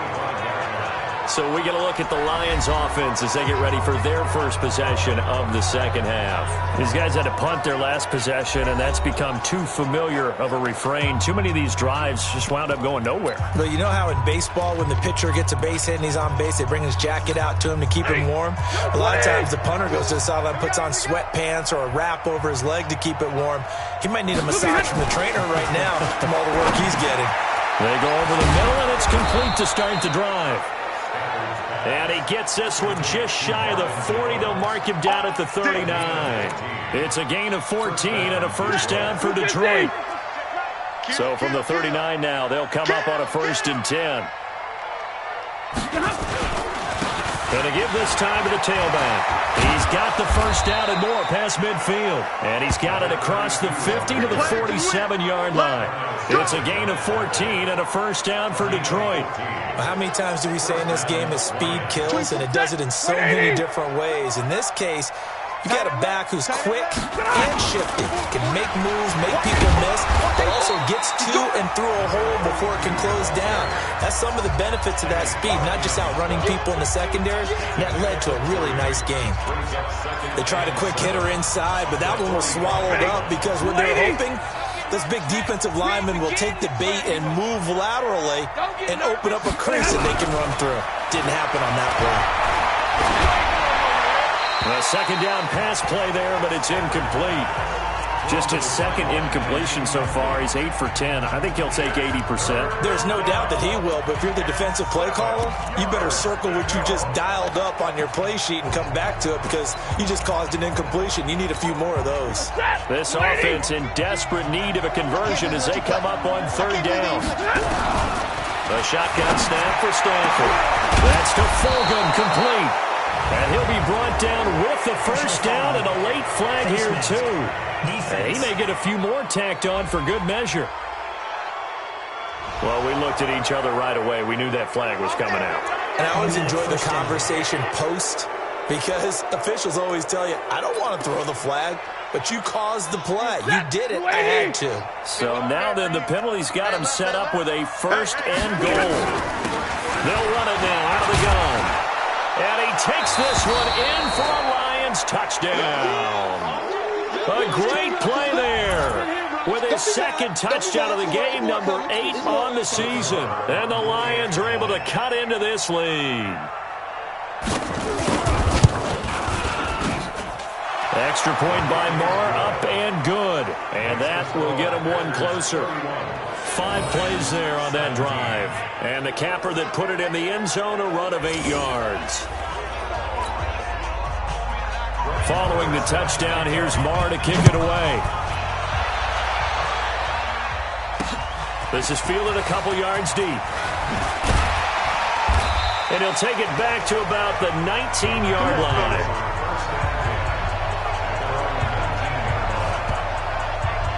So we get a look at the Lions offense as they get ready for their first possession of the second half. These guys had to punt their last possession, and that's become too familiar of a refrain. Too many of these drives just wound up going nowhere. But you know how in baseball when the pitcher gets a base hit and he's on base, they bring his jacket out to him to keep him warm? A lot of times the punter goes to the sideline, puts on sweatpants or a wrap over his leg to keep it warm. He might need a massage from the trainer right now from all the work he's getting. They go over the middle, and it's complete to start the drive. And he gets this one just shy of the 40. They'll mark him down at the 39. It's a gain of 14 and a 1st down for Detroit. So from the 39 now, they'll come up on a 1st and 10. Going to give this time to the tailback. He's got the 1st down and more past midfield. And he's got it across the 50 to the 47-yard line. It's a gain of 14 and a 1st down for Detroit. Well, how many times do we say in this game that speed kills, and it does it in so many different ways? In this case, you got a back who's quick and shifty, can make moves, make people miss, but also gets to and through a hole before it can close down. That's some of the benefits of that speed, not just outrunning people in the secondary. That led to a really nice game. They tried a quick hitter inside, but that one was swallowed up because what they were hoping, this big defensive lineman will take the bait and move laterally and open up a crease that they can run through. Didn't happen on that play. A 2nd down pass play there, but it's incomplete. Just his second incompletion so far. He's 8 for 10. I think he'll take 80%. There's no doubt that he will, but if you're the defensive play caller, you better circle what you just dialed up on your play sheet and come back to it because you just caused an incompletion. You need a few more of those. This offense in desperate need of a conversion as they come up on third down. The shotgun snap for Stanford. That's to Fulgham, complete. And he'll be brought down with the first down and a late flag here, too. And he may get a few more tacked on for good measure. Well, we looked at each other right away. We knew that flag was coming out. And I always enjoy the conversation post because officials always tell you, I don't want to throw the flag, but you caused the play. You did it. I had to. So now then the penalty's got him set up with a first and goal. They'll run it now out of the gun. And he takes this one in for a Lions touchdown. A great play there with his second touchdown of the game, number 8 on the season. And the Lions are able to cut into this lead. Extra point by Marr, up and good. And that will get him one closer. 5 plays there on that drive. And the capper that put it in the end zone, a run of 8 yards. Following the touchdown, here's Marr to kick it away. This is fielded a couple yards deep. And he'll take it back to about the 19-yard line.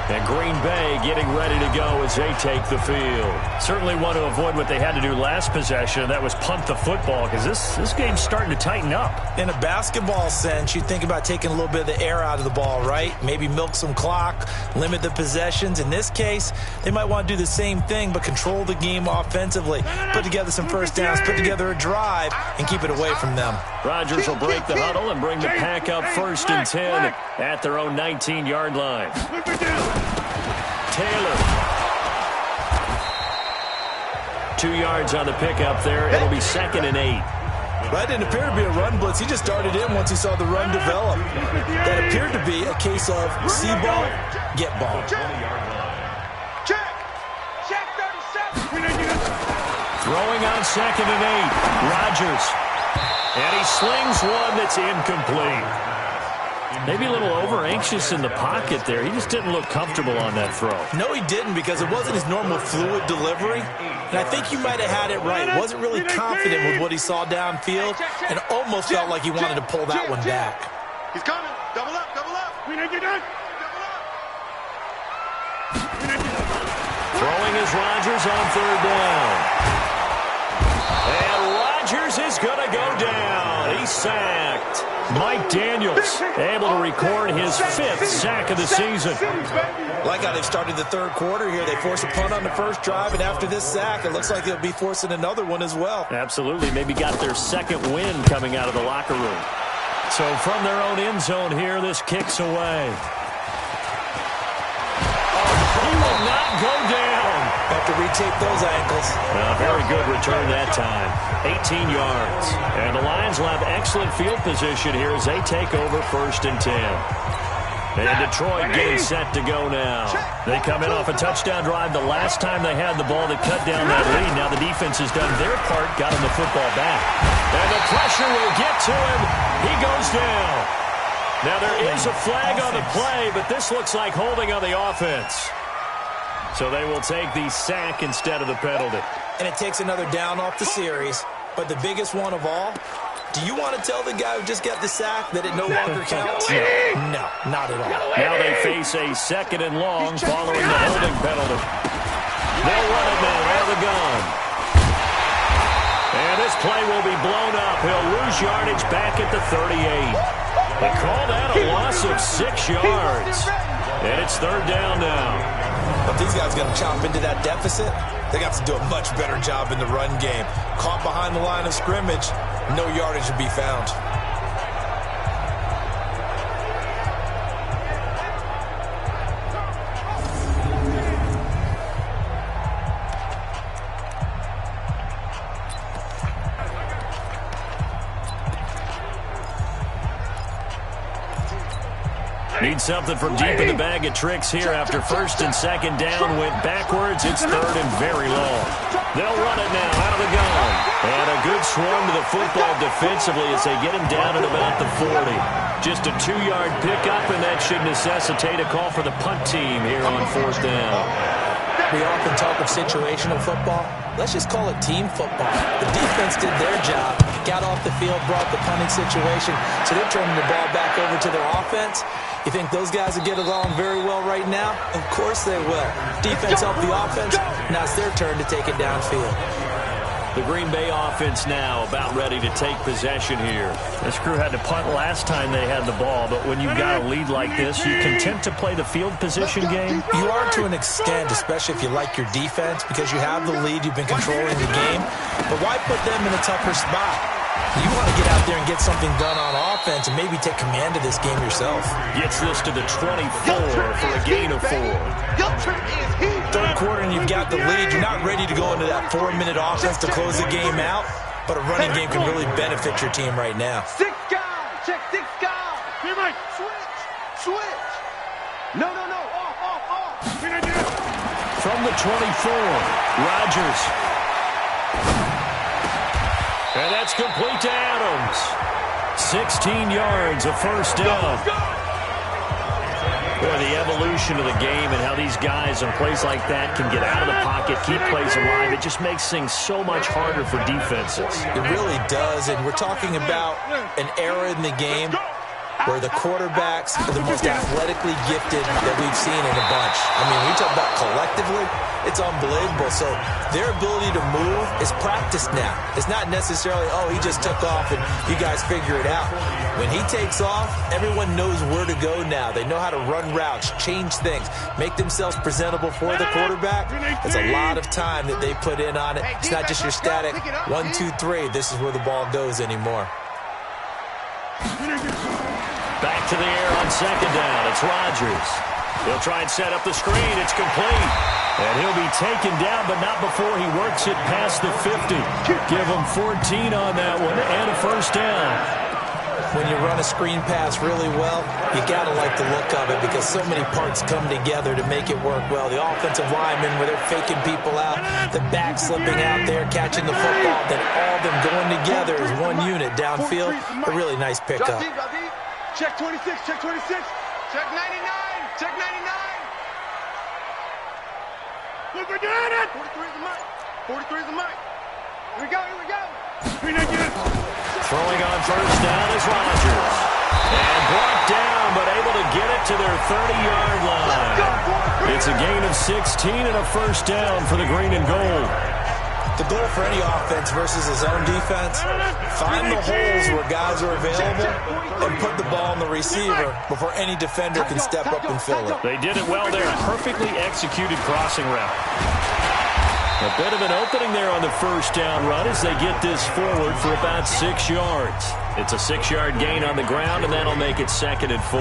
And Green Bay getting ready to go as they take the field. Certainly want to avoid what they had to do last possession. That was punt the football because this game's starting to tighten up. In a basketball sense, you think about taking a little bit of the air out of the ball, right? Maybe milk some clock, limit the possessions. In this case, they might want to do the same thing but control the game offensively. Put together some first downs, put together a drive, and keep it away from them. Rodgers will break the huddle and bring the pack up first and 10 at their own 19-yard line. Taylor. 2 yards on the pickup there. It'll be 2nd and 8. That didn't appear to be a run blitz. He just started in once he saw the run develop. That appeared to be a case of see ball, get ball. Check 37. Throwing on 2nd and 8. Rodgers. And he slings one that's incomplete. Maybe a little over-anxious in the pocket there. He just didn't look comfortable on that throw. No, he didn't because it wasn't his normal fluid delivery. And I think you might have had it right. Wasn't really confident with what he saw downfield and almost felt like he wanted to pull that one back. He's coming. Double up, double up. Throwing is Rodgers on third down. And Rodgers is going to go down. He's sacked. Mike Daniels able to record his 5th sack of the season. Like how they've started the third quarter here. They force a punt on the first drive, and after this sack, it looks like they'll be forcing another one as well. Absolutely. Maybe got their second win coming out of the locker room. So from their own end zone here, this kicks away. He will not go down. Have to retape those ankles. Very good return that time. 18 yards. And the Lions will have excellent field position here as they take over 1st and 10. And Detroit getting set to go now. They come in off a touchdown drive the last time they had the ball to cut down that lead. Now the defense has done their part, got him the football back. And the pressure will get to him. He goes down. Now there is a flag on the play, but this looks like holding on the offense. So they will take the sack instead of the penalty. And it takes another down off the series. But the biggest one of all, do you want to tell the guy who just got the sack that it no longer counts? No, not at all. Now they face a 2nd and long following the holding penalty. They'll run it now out of the gun. And this play will be blown up. He'll lose yardage back at the 38. They call that a loss of 6 yards. And it's third down now. If these guys got to chop into that deficit, they got to do a much better job in the run game. Caught behind the line of scrimmage, no yardage to be found. Need something from deep in the bag of tricks here after first and second down went backwards. It's third and very long. They'll run it now out of the gun. And a good swarm to the football defensively as they get him down at about the 40. Just a 2-yard pickup, and that should necessitate a call for the punt team here on fourth down. We often talk of situational football. Let's just call it team football. The defense did their job, got off the field, brought the punting situation, so they're turning the ball back over to their offense. You think those guys will get along very well right now? Of course they will. Defense helped the offense. Now it's their turn to take it downfield. The Green Bay offense now about ready to take possession here. This crew had to punt last time they had the ball, but when you've got a lead like this, you content to play the field position game? You are to an extent, especially if you like your defense, because you have the lead, you've been controlling the game. But why put them in a tougher spot? You want to get out there and get something done on offense and maybe take command of this game yourself. Gets this to the 24 for a gain of 4. Third quarter and you've got the lead. You're not ready to go into that 4-minute offense to close the game out, but a running game can really benefit your team right now. 6 guys. Check 6 guys. Switch. No. Off. From the 24, Rodgers. And that's complete to Adams. 16 yards, a first down. Boy, the evolution of the game and how these guys in plays like that can get out of the pocket, keep plays alive, it just makes things so much harder for defenses. It really does, and we're talking about an era in the game where the quarterbacks are the most athletically gifted that we've seen in a bunch. I mean, we talk about collectively, it's unbelievable. So their ability to move is practiced now. It's not necessarily, oh, he just took off and you guys figure it out. When he takes off, everyone knows where to go now. They know how to run routes, change things, make themselves presentable for the quarterback. It's a lot of time that they put in on it. It's not just your static 1, 2, 3. This is where the ball goes anymore. Back to the air on second down. It's Rodgers. He'll try and set up the screen. It's complete. And he'll be taken down, but not before he works it past the 50. Give him 14 on that one and a first down. When you run a screen pass really well, you got to like the look of it because so many parts come together to make it work well. The offensive linemen, where they're faking people out, the back slipping out there, catching the football, then all of them going together as one unit downfield. A really nice pickup. Check 26. Check 99. Check 99. Look, we're doing it. 43 is the mic. Here we go. Throwing on first down is Rodgers. And brought down, but able to get it to their 30-yard line. It's a gain of 16 and a first down for the green and gold. The goal for any offense versus his own defense, find the holes where guys are available and put the ball in the receiver before any defender can step up and fill it. They did it well there. Perfectly executed crossing route. A bit of an opening there on the first down run as they get this forward for about 6 yards. It's a 6-yard gain on the ground, and that'll make it 2nd and 4.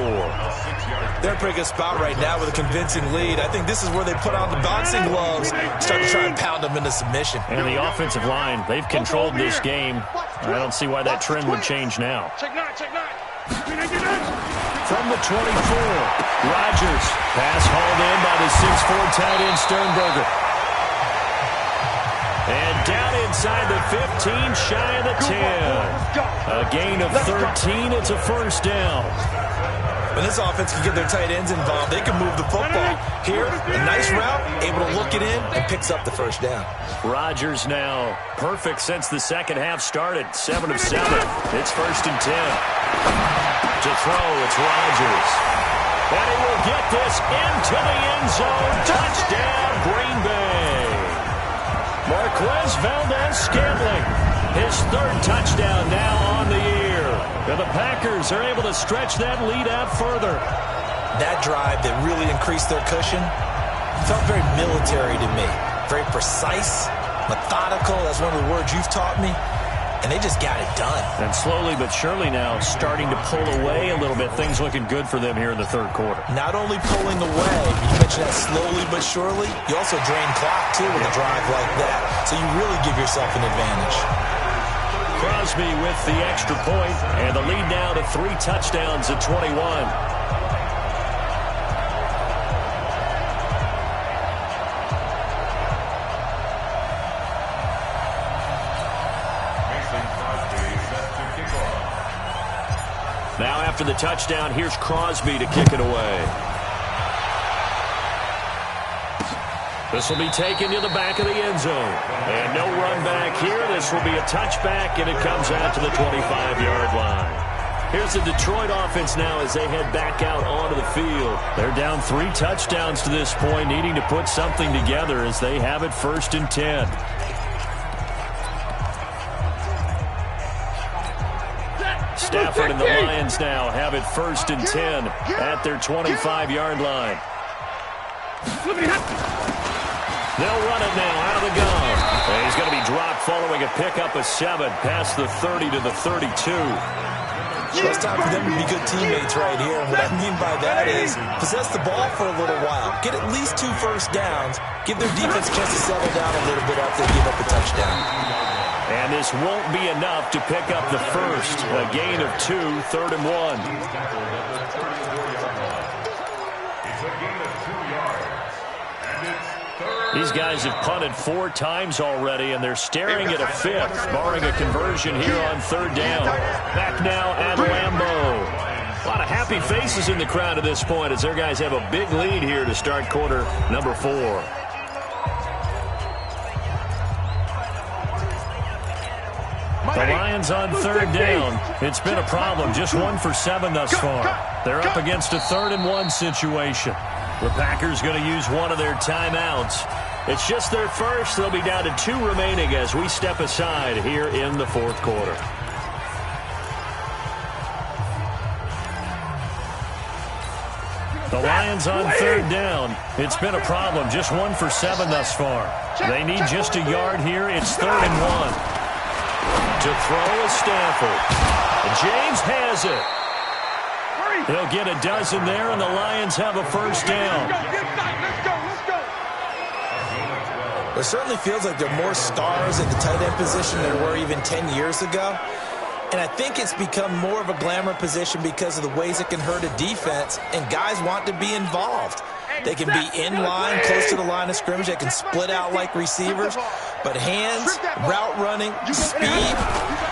They're in a pretty good spot right now with a convincing lead. I think this is where they put on the boxing gloves, start to try and pound them into submission. And the offensive line, they've controlled this game. I don't see why that trend would change now. Check 9. From the 24, Rodgers. Pass hauled in by the 6'4" tight end Sternberger. And down inside the 15, shy of the 10. A gain of 13, it's a first down. When this offense can get their tight ends involved, they can move the football. Here, a nice route, able to look it in, and picks up the first down. Rodgers now perfect since the second half started. 7 of 7. It's 1st and 10. To throw, it's Rodgers. And he will get this into the end zone. Touchdown, Green Bay. Marquez Valdez-Scantling, his 3rd touchdown now on the year. And the Packers are able to stretch that lead out further. That drive that really increased their cushion felt very military to me. Very precise, methodical. That's one of the words you've taught me. And they just got it done. And slowly but surely now starting to pull away a little bit. Things looking good for them here in the 3rd quarter. Not only pulling away, you mentioned that slowly but surely, you also drain clock, too, with a drive like that. So you really give yourself an advantage. Crosby with the extra point, and the lead now to 3 touchdowns at 21. the touchdown. Here's Crosby to kick it away. This will be taken to the back of the end zone. And no run back here. This will be a touchback, and it comes out to the 25-yard line. Here's the Detroit offense now as they head back out onto the field. They're down 3 touchdowns to this point, needing to put something together as they have it 1st and 10. Stafford and the Lions now have it 1st and 10 at their 25-yard line. They'll run it now out of the gun. And he's going to be dropped following a pickup of 7 past the 30 to the 32. So it's time for them to be good teammates right here. And what I mean by that is possess the ball for a little while. Get at least 2 first downs. Give their defense a chance to settle down a little bit after they give up a touchdown. And this won't be enough to pick up the first. A gain of 2, 3rd and 1. It's a gain of 2 yards. And it's 3rd. These guys have punted 4 times already, and they're staring at a 5th, barring a conversion here on 3rd down. Back now at Lambeau. A lot of happy faces in the crowd at this point as their guys have a big lead here to start quarter number 4. The Lions on 3rd down. It's been a problem. Just 1 for 7 thus far. They're up against a 3rd and 1 situation. The Packers going to use one of their timeouts. It's just their first. They'll be down to 2 remaining as we step aside here in the 4th quarter. The Lions on 3rd down. It's been a problem. Just 1 for 7 thus far. They need just a yard here. It's 3rd and 1. To throw is Stafford. James has it. He'll get a dozen there, and the Lions have a first down. It certainly feels like there are more stars at the tight end position than there were even 10 years ago. And I think it's become more of a glamour position because of the ways it can hurt a defense, and guys want to be involved. They can be in line, close to the line of scrimmage. They can split out like receivers. But hands, route running, speed,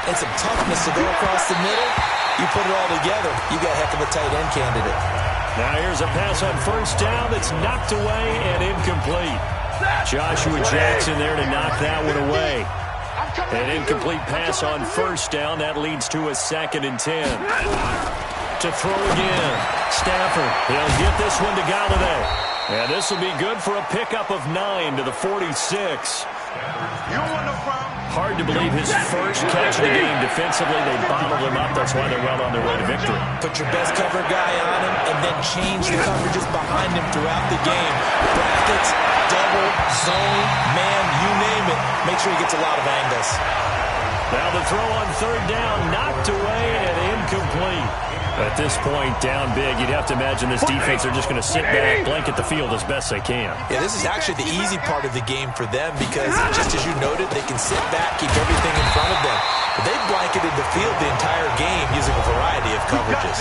and some toughness to go across the middle, you put it all together, you got a heck of a tight end candidate. Now here's a pass on 1st down that's knocked away and incomplete. Joshua Jackson there to knock that one away. An incomplete pass on 1st down. That leads to a 2nd and 10. To throw again. Stafford. He'll get this one to Galladay. And this will be good for a pickup of 9 to the 46. Hard to believe his first catch of the game defensively. They bottled him up. That's why they're well on their way to victory. Put your best cover guy on him and then change the coverages behind him throughout the game. Brackets, double, zone, man, you name it. Make sure he gets a lot of angles. Now the throw on 3rd down, knocked away and incomplete. At this point, down big, you'd have to imagine this defense are just going to sit back, blanket the field as best they can. Yeah, this is actually the easy part of the game for them because, just as you noted, they can sit back, keep everything in front of them. But they've blanketed the field the entire game using a variety of coverages.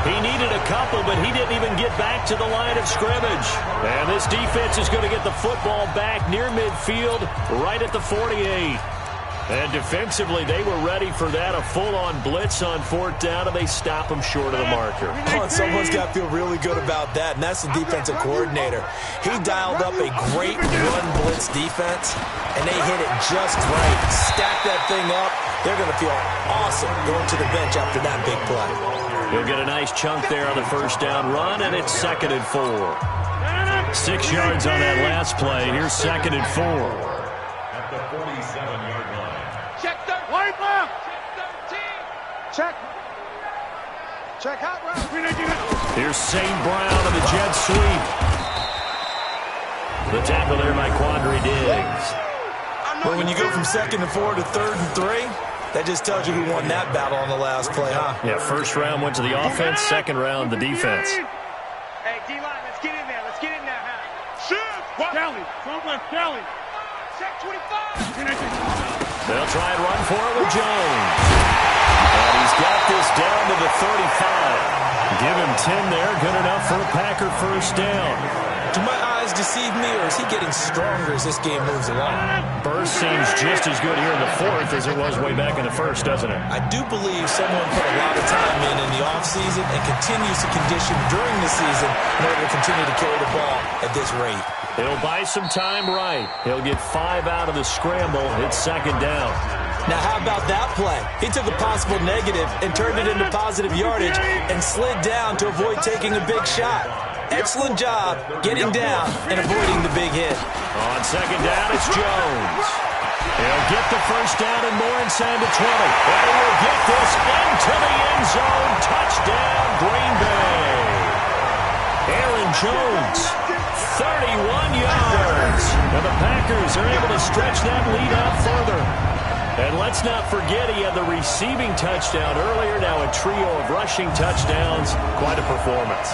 He needed a couple, but he didn't even get back to the line of scrimmage. And this defense is going to get the football back near midfield, right at the 48. And defensively, they were ready for that, a full-on blitz on 4th down, and they stop them short of the marker. Oh, someone's got to feel really good about that, and that's the defensive coordinator. He dialed up a great run blitz defense, and they hit it just right. Stack that thing up. They're going to feel awesome going to the bench after that big play. He'll get a nice chunk there on the 1st down run, and it's 2nd and 4. 6 yards on that last play. Here's 2nd and 4. At the 47-yard line. Check the white left. Check 13. Check hot route. Here's St. Brown and the jet sweep. The tackle there by Quandre Diggs. Well, when you go from 2nd and 4 to 3rd and 3, that just tells you who won that battle on the last play, huh? Yeah, 1st round went to the offense, 2nd round the defense. Hey, D-line, let's get in there. Let's get in there, huh? Shoot! Kelly, front left, Kelly. Check 25. They'll try and run for it with Jones. And he's got this down to the 35. Give him 10 there. Good enough for a Packer first down. Do my eyes deceive me, or is he getting stronger as this game moves along? Burst seems just as good here in the fourth as it was way back in the first, doesn't it? I do believe someone put a lot of time in the offseason and continues to condition during the season in order to continue to carry the ball at this rate. He'll buy some time right. He'll get 5 out of the scramble. It's second down. Now, how about that play? He took a possible negative and turned it into positive yardage and slid down to avoid taking a big shot. Excellent job getting down and avoiding the big hit. On second down, it's Jones. He'll get the first down and more inside the 20. And he will get this into the end zone. Touchdown, Green Bay. Aaron Jones, 31 yards. And the Packers are able to stretch that lead out further. And let's not forget he had the receiving touchdown earlier. Now a trio of rushing touchdowns. Quite a performance.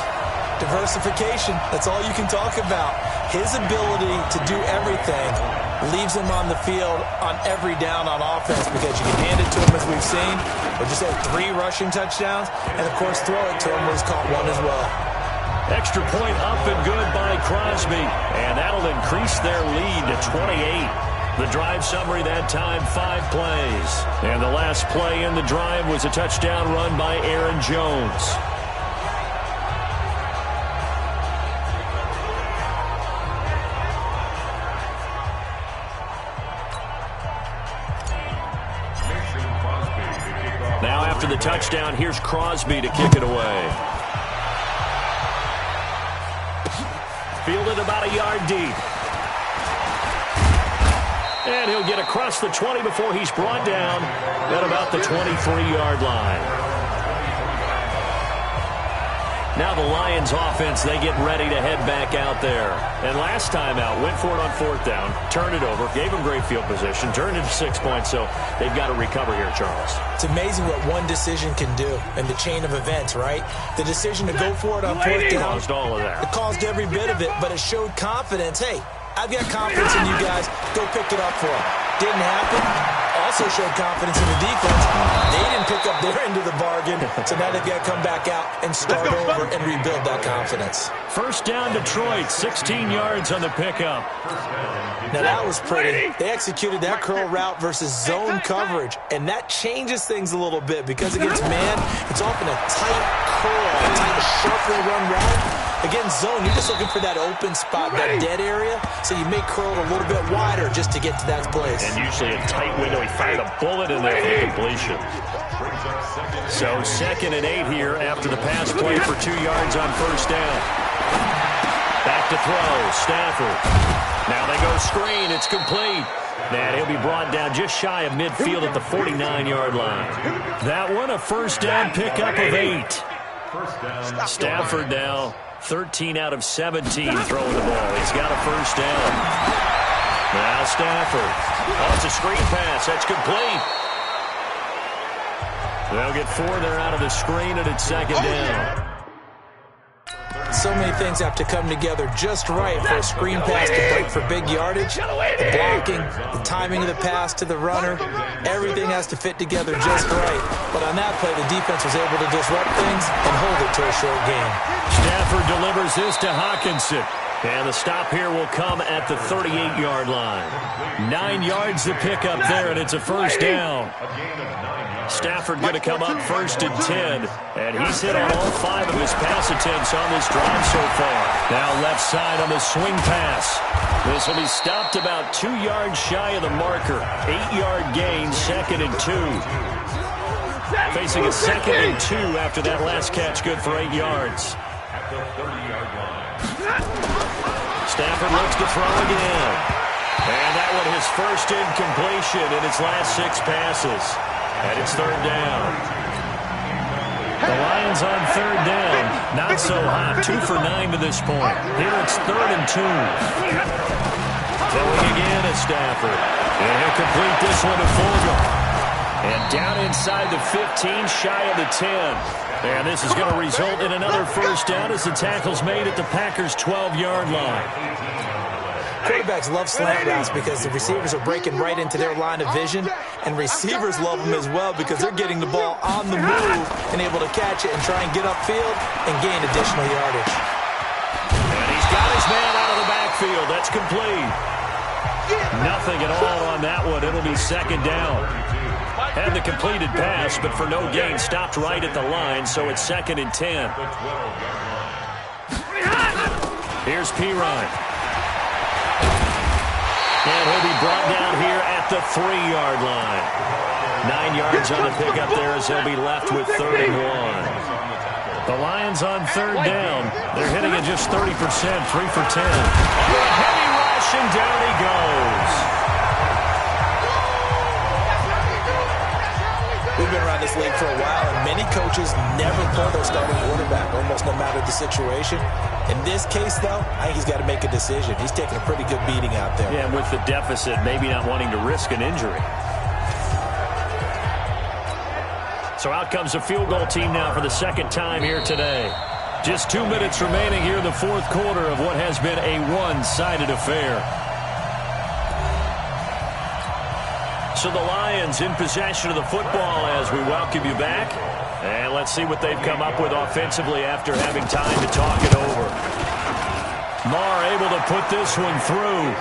Diversification, that's all you can talk about. His ability to do everything leaves him on the field on every down on offense because you can hand it to him as we've seen. But just had 3 rushing touchdowns, and of course throw it to him where he's caught 1 as well. Extra point up and good by Crosby. And that'll increase their lead to 28. The drive summary that time, 5 plays. And the last play in the drive was a touchdown run by Aaron Jones. Now after the touchdown, here's Crosby to kick it away. Fielded about a yard deep. And he'll get across the 20 before he's brought down at about the 23-yard line. Now the Lions offense, they get ready to head back out there. And last time out, went for it on 4th down, turned it over, gave them great field position, turned it to 6 points, so they've got to recover here, Charles. It's amazing what one decision can do in the chain of events, right? The decision to go for it on 4th down. Caused all of that. It caused every bit of it, but it showed confidence. Hey, I've got confidence in you guys. Go pick it up for them. Didn't happen. Also showed confidence in the defense. They didn't pick up their end of the bargain, so now they've got to come back out and start over and rebuild that confidence. First down, Detroit, 16 yards on the pickup. Now that was pretty. They executed that curl route versus zone coverage, and that changes things a little bit because against man, it's often a tight curl, a tight, sharply run route. Against zone, you're just looking for that open spot, that dead area, so you may curl it a little bit wider just to get to that place. And usually a tight window. He fired a bullet in there for completion. So 2nd and 8 here after the pass play for 2 yards on first down. Back to throw, Stafford. Now they go screen, it's complete. And he'll be brought down just shy of midfield at the 49-yard line. That one, a first down pickup of 8. Stafford now 13 out of 17 throwing the ball. He's got a first down. Now Stafford. Oh, it's a screen pass. That's complete. They'll get 4 there out of the screen, and it's second down. So many things have to come together just right for a screen pass to break for big yardage. The blocking, the timing of the pass to the runner, everything has to fit together just right. But on that play, the defense was able to disrupt things and hold it to a short game. Stafford delivers this to Hawkinson. And the stop here will come at the 38-yard line. 9 yards to pick up there, and it's a first down. Stafford going to come up first and 10, and he's hit on all 5 of his pass attempts on this drive so far. Now left side on the swing pass. This will be stopped about 2 yards shy of the marker. 8-yard gain, 2nd and 2. Facing a 2nd and 2 after that last catch, good for 8 yards. Stafford looks to throw again. And that one his first incompletion in his last 6 passes. And it's 3rd down. The Lions on 3rd down. Not so hot. 2 for 9 to this point. Here it's 3rd and 2. Throwing again at Stafford. And he'll complete this one to Fulgham. And down inside the 15, shy of the 10. And this is going to result in another first down as the tackle's made at the Packers' 12-yard line. Quarterbacks love slant routes because the receivers are breaking right into their line of vision, and receivers love them as well because they're getting the ball on the move and able to catch it and try and get upfield and gain additional yardage. And he's got his man out of the backfield. That's complete. Nothing at all on that one. It'll be second down. Had the completed pass, but for no gain, stopped right at the line, so it's 2nd and 10. Here's Piron. And he'll be brought down here at the 3-yard line. 9 yards on the pickup there as he'll be left with 3rd and 1. The Lions on 3rd down. They're hitting at just 30%, 3 for 10. Oh, a heavy rush, and down he goes. We've been around this league for a while, and many coaches never pull their starting quarterback, almost no matter the situation. In this case, though, I think he's got to make a decision. He's taking a pretty good beating out there. Yeah, and with the deficit, maybe not wanting to risk an injury. So out comes a field goal team now for the 2nd time here today. Just 2 minutes remaining here in the 4th quarter of what has been a one-sided affair. So the Lions in possession of the football as we welcome you back. And let's see what they've come up with offensively after having time to talk it over. Marr able to put this one through.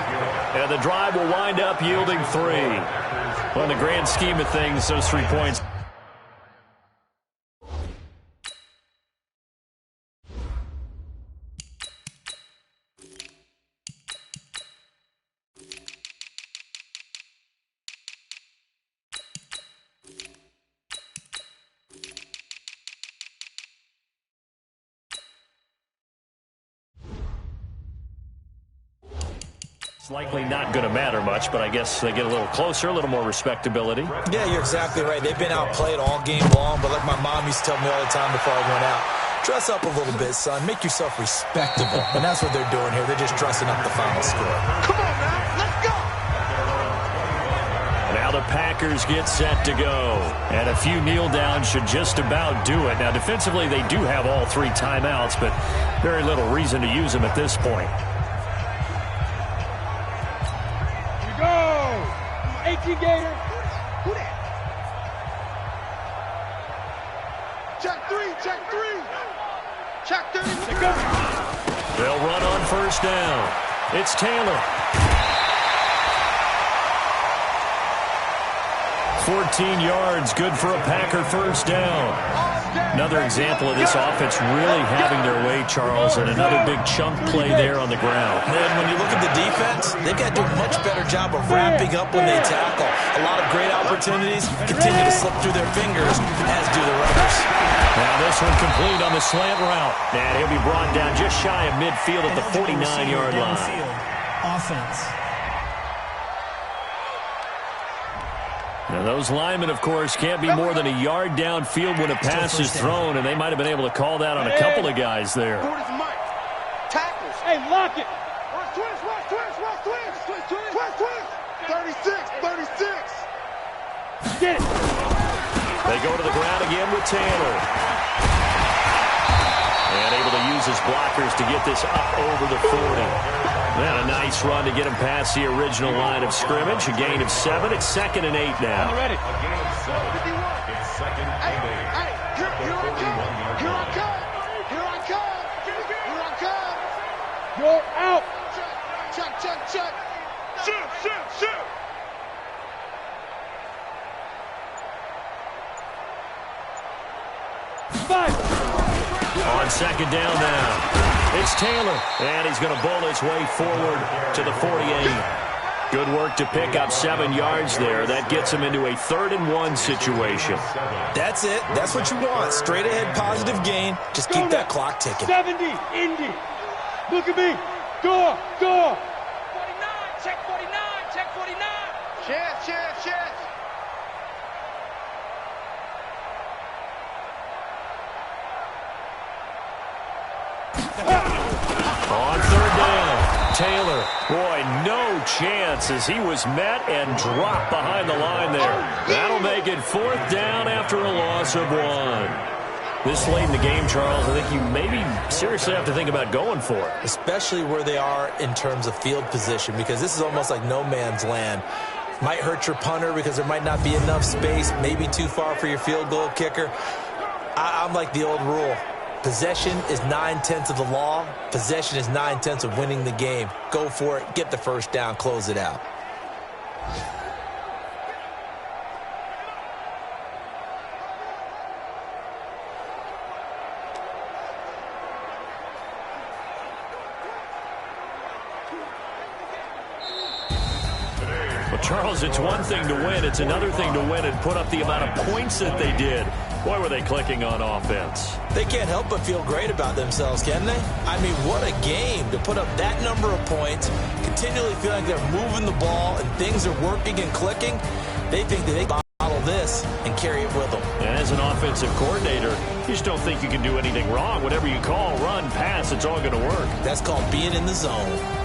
And the drive will wind up yielding 3. Well, in the grand scheme of things, those 3 points. Likely not going to matter much, but I guess they get a little closer, a little more respectability. Yeah, you're exactly right. They've been outplayed all game long, but like my mom used to tell me all the time before I went out, dress up a little bit, son. Make yourself respectable. And that's what they're doing here. They're just dressing up the final score. Come on, man. Let's go. Now the Packers get set to go. And a few kneel downs should just about do it. Now, defensively, they do have all 3 timeouts, but very little reason to use them at this point. Gator. Who that? Check 3, check 3. Check 3. They'll run on 1st down. It's Taylor. 14 yards, good for a Packer 1st down. Another example of this offense really having their way, Charles, and another big chunk play there on the ground. And when you look at the defense, they've got to do a much better job of wrapping up when they tackle. A lot of great opportunities continue to slip through their fingers, as do the runners. Now this one complete on the slant route. And he'll be brought down just shy of midfield at the 49-yard line. Offense. Now those linemen, of course, can't be more than a yard downfield when a pass is thrown, and they might have been able to call that on a couple of guys there. Tackles. Hey, lock it. Watch twist, watch twist, watch twist. Twist, twist, twist, twist. 36, 36. Get it. They go to the ground again with Taylor. And able to use his blockers to get this up over the 40. And a nice run to get him past the original line of scrimmage. A gain of 7. It's 2nd and 8 now. Ready. A gain of 7. It's 2nd and 8. Hey, here I come. Here I come. Here I come. Here I come. You're out. Check, check, check. Shoot, shoot, shoot. Five. On 2nd down now. It's Taylor, and he's going to bowl his way forward to the 48. Good work to pick up 7 yards there. That gets him into a 3rd and 1 situation. That's it. That's what you want. Straight ahead, positive gain. Just keep that clock ticking. 70, Indy. Look at me. Door, door. 49, check 49, check 49. Chance, chance, chance. On 3rd down, Taylor. Boy, no chance as he was met and dropped behind the line there. That'll make it 4th down after a loss of 1. This late in the game, Charles, I think you maybe seriously have to think about going for it. Especially where they are in terms of field position, because this is almost like no man's land. Might hurt your punter because there might not be enough space, maybe too far for your field goal kicker. I'm like the old rule. Possession is 9/10 of the law. Possession is 9/10 of winning the game. Go for it. Get the first down. Close it out. Charles, it's one thing to win. It's another thing to win and put up the amount of points that they did. Boy, were they clicking on offense. They can't help but feel great about themselves, can they? I mean, what a game to put up that number of points, continually feeling like they're moving the ball and things are working and clicking. They think that they can bottle this and carry it with them. And as an offensive coordinator, you just don't think you can do anything wrong. Whatever you call, run, pass, it's all going to work. That's called being in the zone.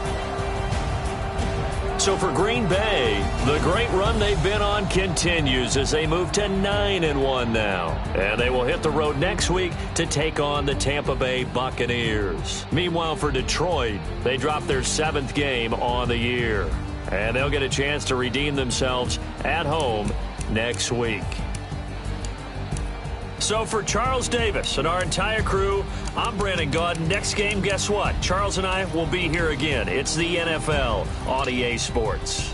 So for Green Bay, the great run they've been on continues as they move to 9-1 now. And they will hit the road next week to take on the Tampa Bay Buccaneers. Meanwhile, for Detroit, they drop their 7th game on the year. And they'll get a chance to redeem themselves at home next week. So for Charles Davis and our entire crew, I'm Brandon Gaudin. Next game, guess what? Charles and I will be here again. It's the NFL on EA Sports.